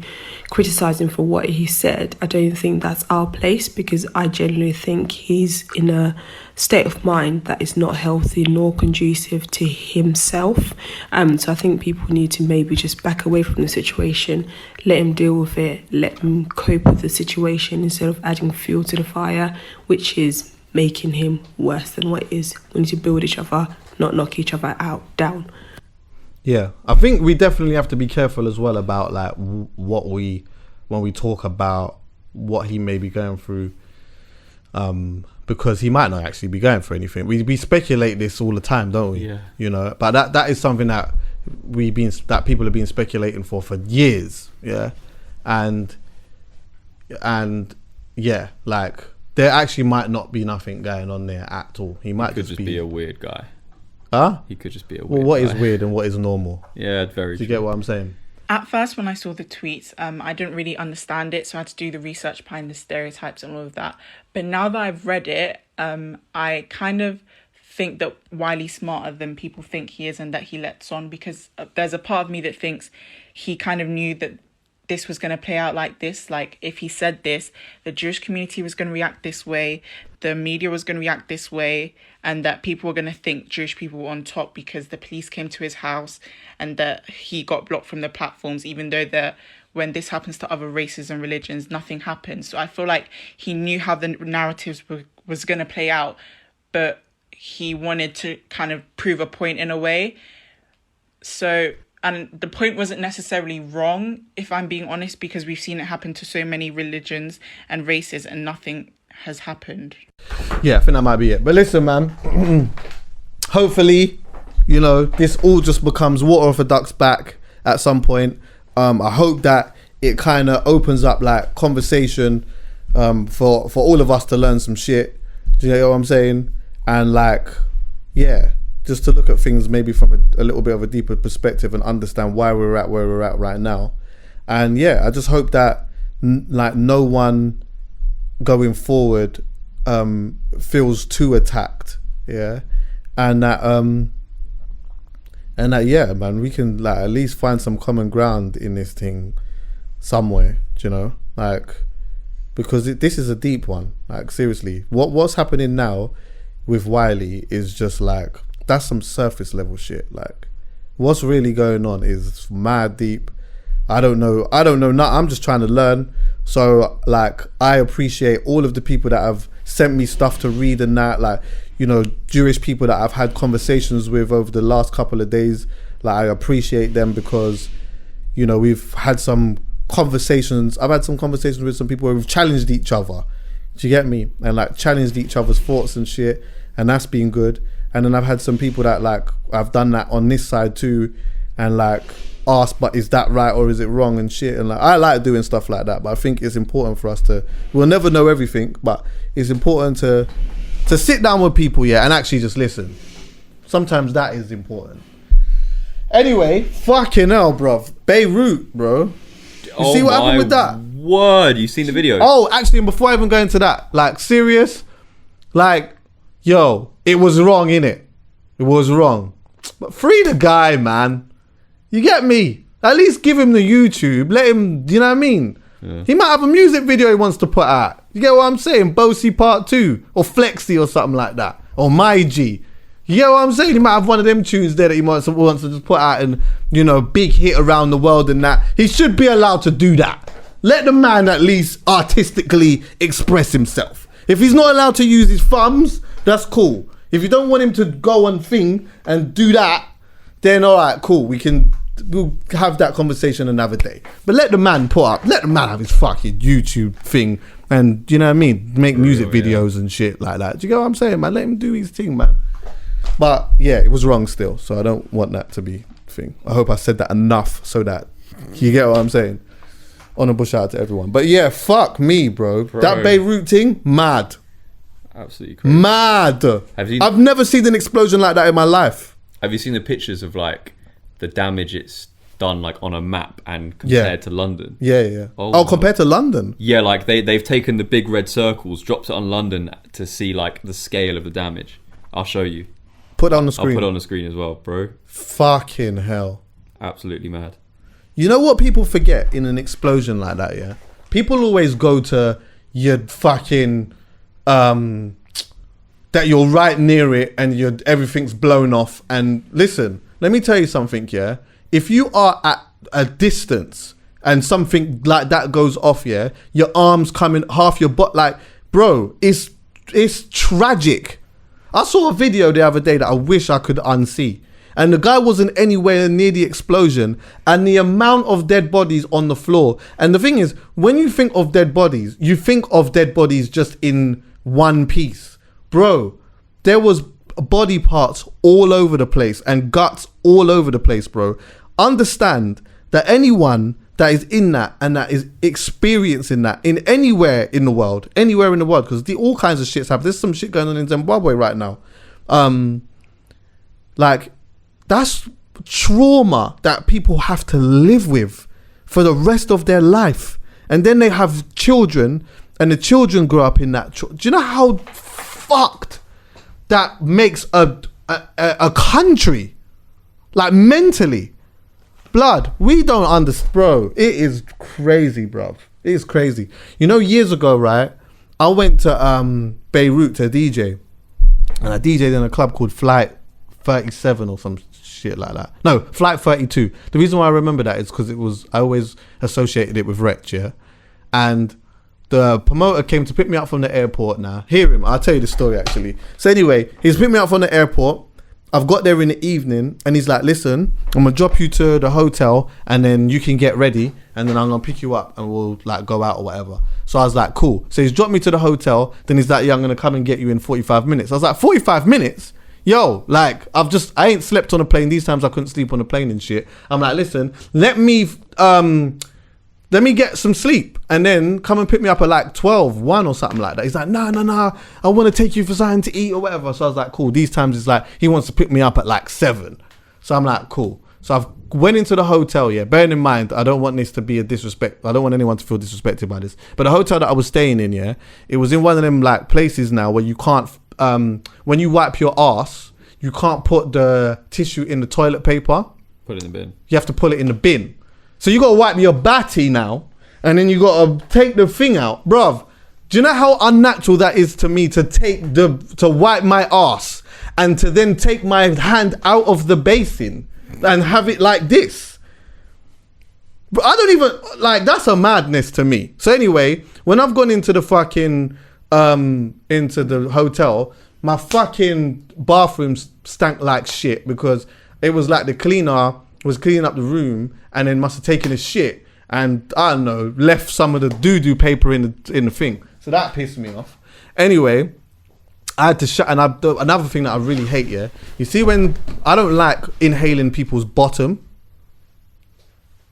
[SPEAKER 8] criticize him for what he said. I don't think that's our place, because I genuinely think he's in a state of mind that is not healthy nor conducive to himself. So I think people need to maybe just back away from the situation, let him deal with it, let him cope with the situation, instead of adding fuel to the fire, which is making him worse than what it is. We need to build each other, not knock each other down.
[SPEAKER 1] Yeah, I think we definitely have to be careful as well about like when we talk about what he may be going through, because he might not actually be going through anything. We speculate this all the time, don't we?
[SPEAKER 2] Yeah.
[SPEAKER 1] You know, but that is something that people have been speculating for years. Yeah, and yeah, like there actually might not be nothing going on there at all. He might
[SPEAKER 2] could just be a weird guy.
[SPEAKER 1] Huh?
[SPEAKER 2] He could just be a weird
[SPEAKER 1] Well, what
[SPEAKER 2] guy.
[SPEAKER 1] is weird and what is normal?
[SPEAKER 2] Yeah, very
[SPEAKER 1] Do you
[SPEAKER 2] true.
[SPEAKER 1] get what I'm saying?
[SPEAKER 9] At first, when I saw the tweets, I didn't really understand it, so I had to do the research behind the stereotypes and all of that. But now that I've read it, I kind of think that Wiley's smarter than people think he is, and that he lets on, because there's a part of me that thinks he kind of knew that this was going to play out like this. Like, if he said this, the Jewish community was going to react this way, the media was going to react this way, and that people were going to think Jewish people were on top because the police came to his house, and that he got blocked from the platforms, even though when this happens to other races and religions, nothing happens. So I feel like he knew how the narratives was going to play out, but he wanted to kind of prove a point in a way. So, and the point wasn't necessarily wrong, if I'm being honest, because we've seen it happen to so many religions and races, and nothing has happened.
[SPEAKER 1] Yeah, I think that might be it. But listen, man, hopefully, you know, this all just becomes water off a duck's back at some point. I hope that it kind of opens up like conversation for all of us to learn some shit. Do you know what I'm saying? And like, yeah, just to look at things maybe from a little bit of a deeper perspective and understand why we're at where we're at right now. And yeah, I just hope that like no one going forward feels too attacked. Yeah. And that yeah, man, we can like at least find some common ground in this thing somewhere, you know, like, because this is a deep one. Like, seriously, what's happening now with Wiley is just like, that's some surface level shit. Like, what's really going on is mad deep. I don't know. I'm just trying to learn. So like, I appreciate all of the people that have sent me stuff to read and that, like, you know, Jewish people that I've had conversations with over the last couple of days. Like, I appreciate them because, you know, we've had some conversations. I've had some conversations with some people where we've challenged each other. Do you get me? And like challenged each other's thoughts and shit. And that's been good. and then I've had some people that like I've done that on this side too, and like ask, but is that right or is it wrong and shit, and like I like doing stuff like that, but I think it's important for us to, we'll never know everything, but it's important to sit down with people, yeah, and actually just listen. Sometimes that is important. Anyway, fucking hell, bro. Beirut, bro. You see what happened with that?
[SPEAKER 2] Word, you seen the video?
[SPEAKER 1] Oh, actually, and before I even go into that, like, serious, like, yo, it was wrong, innit? It was wrong. But free the guy, man. You get me? At least give him the YouTube. Let him, you know what I mean? Yeah. He might have a music video he wants to put out. You get what I'm saying? Bosie Part 2 or Flexi or something like that. Or My G. You get what I'm saying? He might have one of them tunes there that he wants to just put out and, you know, big hit around the world and that. He should be allowed to do that. Let the man at least artistically express himself. If he's not allowed to use his thumbs, that's cool. If you don't want him to go on thing and do that, then all right, cool. We'll have that conversation another day. But let the man have his fucking YouTube thing and, you know what I mean, make music videos and shit like that. Do you get what I'm saying, man? Let him do his thing, man. But yeah, it was wrong still, so I don't want that to be a thing. I hope I said that enough so that you get what I'm saying. Honorable shout out to everyone. But yeah, fuck me, bro. That Beirut thing, mad.
[SPEAKER 2] Absolutely crazy.
[SPEAKER 1] Mad. I've never seen an explosion like that in my life.
[SPEAKER 2] Have you seen the pictures of like the damage it's done like on a map and compared to London?
[SPEAKER 1] Yeah. Oh, compared to London?
[SPEAKER 2] Yeah, like they've taken the big red circles, dropped it on London to see like the scale of the damage. I'll show you.
[SPEAKER 1] Put it on the screen.
[SPEAKER 2] I'll put it on the screen as well, bro.
[SPEAKER 1] Fucking hell.
[SPEAKER 2] Absolutely mad.
[SPEAKER 1] You know what people forget in an explosion like that, yeah? People always go to your fucking that you're right near it and everything's blown off. And listen, let me tell you something, yeah? If you are at a distance and something like that goes off, yeah, your arms coming, half your butt, like, bro, it's tragic. I saw a video the other day that I wish I could unsee. And the guy wasn't anywhere near the explosion and the amount of dead bodies on the floor. And the thing is, when you think of dead bodies, you think of dead bodies just in one piece. Bro, there was body parts all over the place and guts all over the place, bro. Understand that anyone that is in that and that is experiencing that in anywhere in the world, because all kinds of shits happen. There's some shit going on in Zimbabwe right now. Like, that's trauma that people have to live with for the rest of their life. And then they have children and the children grow up in that. Do you know how fucked that makes a country? Like, mentally. Blood, we don't understand, bro. It is crazy, bro. It is crazy. You know, years ago, right, I went to Beirut to DJ. And I DJ'd in a club called Flight 37 or some shit like that. No, Flight 32. The reason why I remember that is because I always associated it with Wretch, yeah? And the promoter came to pick me up from the airport now. Hear him, I'll tell you the story actually. So anyway, he's picked me up from the airport. I've got there in the evening and he's like, listen, I'm gonna drop you to the hotel and then you can get ready and then I'm gonna pick you up and we'll like go out or whatever. So I was like, cool. So he's dropped me to the hotel. Then he's like, yeah, I'm gonna come and get you in 45 minutes. I was like, 45 minutes? Yo, like, I ain't slept on a plane. These times I couldn't sleep on a plane and shit. I'm like, listen, let me get some sleep and then come and pick me up at like 1 or something like that. He's like, no, I want to take you for something to eat or whatever. So I was like, cool. These times it's like, he wants to pick me up at like 7. So I'm like, cool. So I've went into the hotel, yeah. Bearing in mind, I don't want this to be a disrespect. I don't want anyone to feel disrespected by this. But the hotel that I was staying in, yeah, it was in one of them like places now where you can't, when you wipe your ass, you can't put the tissue in the toilet paper.
[SPEAKER 2] Put it in the bin. You have
[SPEAKER 1] to put it in the bin. So you got to wipe your batty now, and then you got to take the thing out. Bruv, do you know how unnatural that is to me to wipe my ass and to then take my hand out of the basin and have it like this? But I don't even, like, that's a madness to me. So anyway, when I've gone into the fucking, into the hotel, my fucking bathroom stank like shit because it was like the cleaner was cleaning up the room and then must have taken a shit and, I don't know, left some of the doo-doo paper in the thing. So that pissed me off. Anyway, I had to shut. And another thing that I really hate, yeah, you see when I don't like inhaling people's bottom.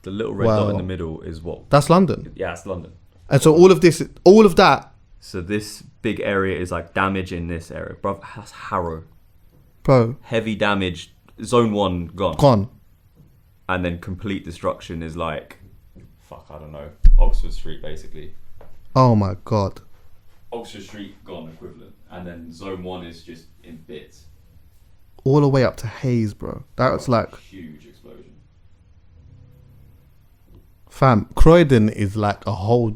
[SPEAKER 2] The little red dot in the middle is what?
[SPEAKER 1] That's London.
[SPEAKER 2] Yeah, it's London.
[SPEAKER 1] And so all of that.
[SPEAKER 2] So this big area is like damage in this area, bro. That's Harrow.
[SPEAKER 1] Bro.
[SPEAKER 2] Heavy damage. Zone 1 gone.
[SPEAKER 1] Gone.
[SPEAKER 2] And then complete destruction is like, I don't know, Oxford Street basically.
[SPEAKER 1] Oh my God.
[SPEAKER 2] Oxford Street gone equivalent. And then Zone 1 is just in bits.
[SPEAKER 1] All the way up to Hayes, bro. That's like...
[SPEAKER 2] Huge explosion.
[SPEAKER 1] Fam, Croydon is like a whole...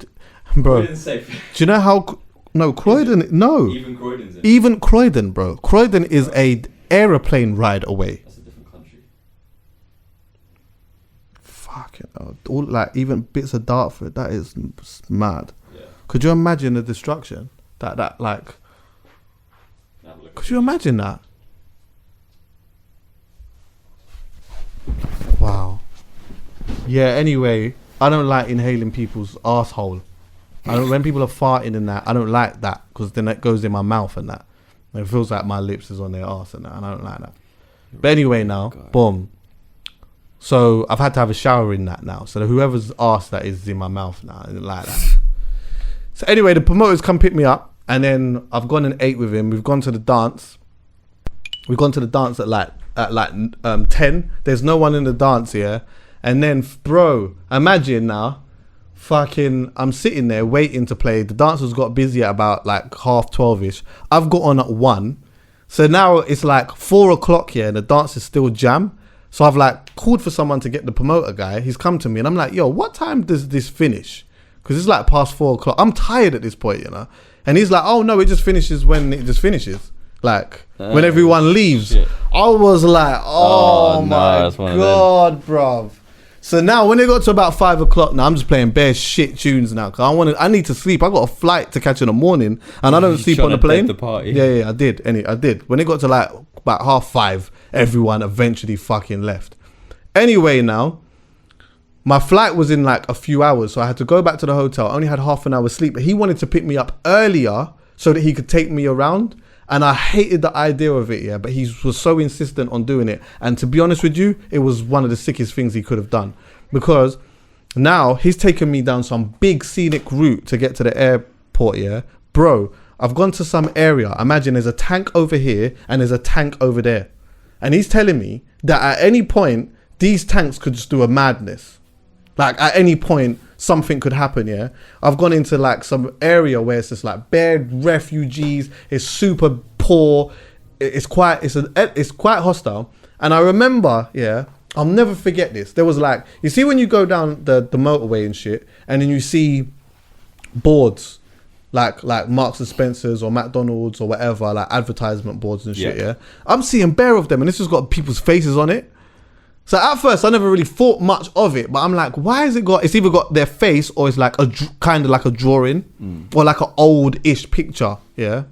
[SPEAKER 1] Bro,
[SPEAKER 2] Croydon's safe.
[SPEAKER 1] Do you know how... No, Croydon... No.
[SPEAKER 2] Even Croydon's in.
[SPEAKER 1] Even Croydon, bro. Croydon is a aeroplane ride away.
[SPEAKER 2] That's a different country.
[SPEAKER 1] Fucking hell. All, like, even bits of Dartford, that is mad.
[SPEAKER 2] Yeah.
[SPEAKER 1] Could you imagine the destruction? That like... Could you imagine that? Wow. Yeah, anyway, I don't like inhaling people's asshole. When people are farting and that, I don't like that because then that goes in my mouth and that. And it feels like my lips is on their ass and that, and I don't like that. But anyway now, boom. So I've had to have a shower in that now. So whoever's ass that is in my mouth now, I don't like that. So anyway, the promoters come pick me up and then I've gone and ate with him. We've gone to the dance. We've gone to the dance at 10. There's no one in the dance here. And then, bro, imagine now, fucking, I'm sitting there waiting to play. The dancers got busy at about like 12:30ish. I've got on at 1. So now it's like 4 o'clock here and the dance is still jam. So I've like called for someone to get the promoter guy. He's come to me and I'm like, yo, what time does this finish? Because it's like past 4 o'clock. I'm tired at this point, you know. And he's like, oh no, it just finishes when it just finishes. Like when everyone leaves. Shit. I was like, oh my God, bruv. So now when it got to about 5 o'clock now, I'm just playing bare shit tunes now. Cause I need to sleep. I got a flight to catch in the morning and I don't sleep on the plane.
[SPEAKER 2] The party.
[SPEAKER 1] Yeah, I did. I did. When it got to like about 5:30, everyone eventually fucking left. Anyway now, my flight was in like a few hours. So I had to go back to the hotel. I only had half an hour sleep, but he wanted to pick me up earlier so that he could take me around. And I hated the idea of it, yeah, but he was so insistent on doing it. And to be honest with you, it was one of the sickest things he could have done. Because now he's taken me down some big scenic route to get to the airport, yeah. Bro, I've gone to some area. Imagine there's a tank over here and there's a tank over there. And he's telling me that at any point, these tanks could just do a madness. Like at any point, something could happen, yeah. I've gone into like some area where it's just like bare refugees. It's super poor. It's quite hostile. And I remember, yeah, I'll never forget this. There was like, you see when you go down the motorway and shit, and then you see boards like Marks and Spencer's or McDonald's or whatever, like advertisement boards and shit, yeah. I'm seeing bare of them, and this has got people's faces on it. So at first I never really thought much of it, but I'm like, why has it got, it's either got their face or it's like kind of like a drawing or like an old-ish picture, yeah.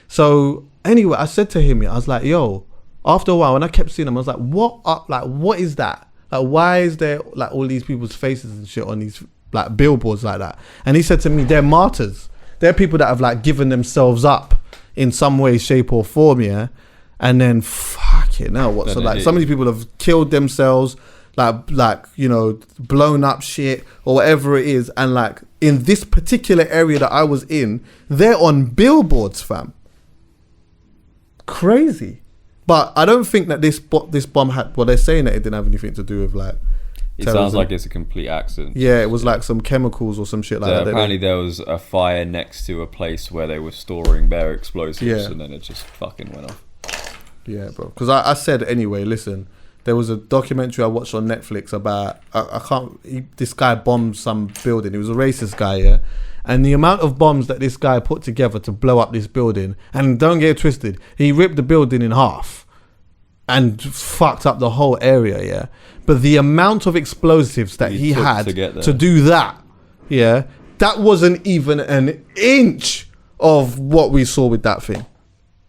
[SPEAKER 1] So anyway, I said to him, I was like, yo, after a while when I kept seeing them, I was like, what is that? Like, why is there like all these people's faces and shit on these like billboards like that? And he said to me, they're martyrs. They're people that have like given themselves up in some way, shape or form, yeah. And then fucking hell, what? So like so many people have killed themselves, like you know, blown up shit or whatever it is. And like in this particular area that I was in, they're on billboards, fam. Crazy. But I don't think that this bomb had, well, they're saying that it didn't have anything to do with like
[SPEAKER 2] it
[SPEAKER 1] terrorism.
[SPEAKER 2] Sounds like it's a complete accident.
[SPEAKER 1] Yeah, it was like some chemicals or some shit like that.
[SPEAKER 2] Apparently there was a fire next to a place where they were storing bare explosives and then it just fucking went off.
[SPEAKER 1] Yeah, bro. Because I said anyway, listen, there was a documentary I watched on Netflix about, this guy bombed some building. He was a racist guy, yeah? And the amount of bombs that this guy put together to blow up this building, and don't get it twisted, he ripped the building in half and fucked up the whole area, yeah? But the amount of explosives that he had to do that, yeah, that wasn't even an inch of what we saw with that thing.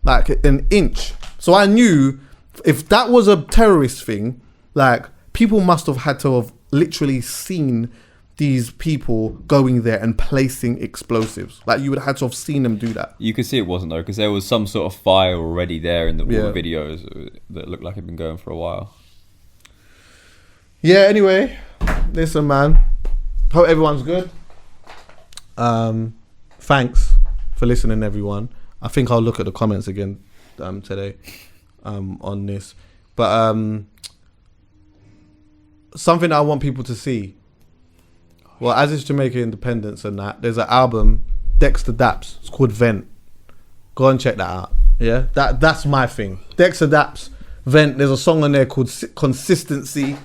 [SPEAKER 1] Like an inch. So I knew if that was a terrorist thing, like people must have had to have literally seen these people going there and placing explosives. Like, you would have had to have seen them do that.
[SPEAKER 2] You could see it wasn't though, because there was some sort of fire already there in all the videos that looked like it'd been going for a while.
[SPEAKER 1] Yeah, anyway, listen, man. Hope everyone's good. Thanks for listening, everyone. I think I'll look at the comments again today on this. But something that I want people to see. Well, as it's Jamaica independence and that, there's an album, Dexter Daps. It's called Vent. Go and check that out. Yeah, that's my thing. Dexter Daps, Vent. There's a song on there called Consistency,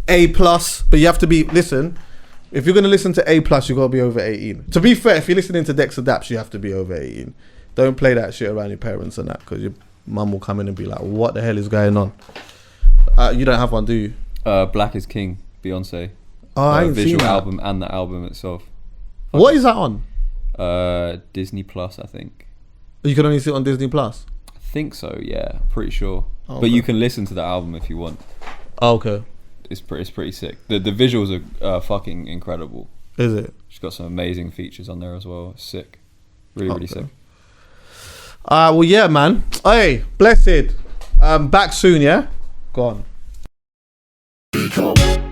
[SPEAKER 1] A+. But you have to be, listen, if you're going to listen to A+, you got to be over 18. To be fair, if you're listening to Dexter Daps, you have to be over 18. Don't play that shit around your parents and that, because your mum will come in and be like, what the hell is going on? You don't have one, do you?
[SPEAKER 2] Black is King, Beyonce.
[SPEAKER 1] Oh, I ain't seen
[SPEAKER 2] visual
[SPEAKER 1] that.
[SPEAKER 2] album and the album itself.
[SPEAKER 1] What is that on?
[SPEAKER 2] Disney Plus, I think.
[SPEAKER 1] You can only see it on Disney Plus.
[SPEAKER 2] I think so, yeah, pretty sure.
[SPEAKER 1] Oh,
[SPEAKER 2] but you can listen to the album if you want.
[SPEAKER 1] Oh, okay.
[SPEAKER 2] It's pretty sick. The visuals are fucking incredible.
[SPEAKER 1] Is it?
[SPEAKER 2] She's got some amazing features on there as well. Sick, really sick.
[SPEAKER 1] Well, yeah, man. Hey, blessed. Back soon, yeah. Go on.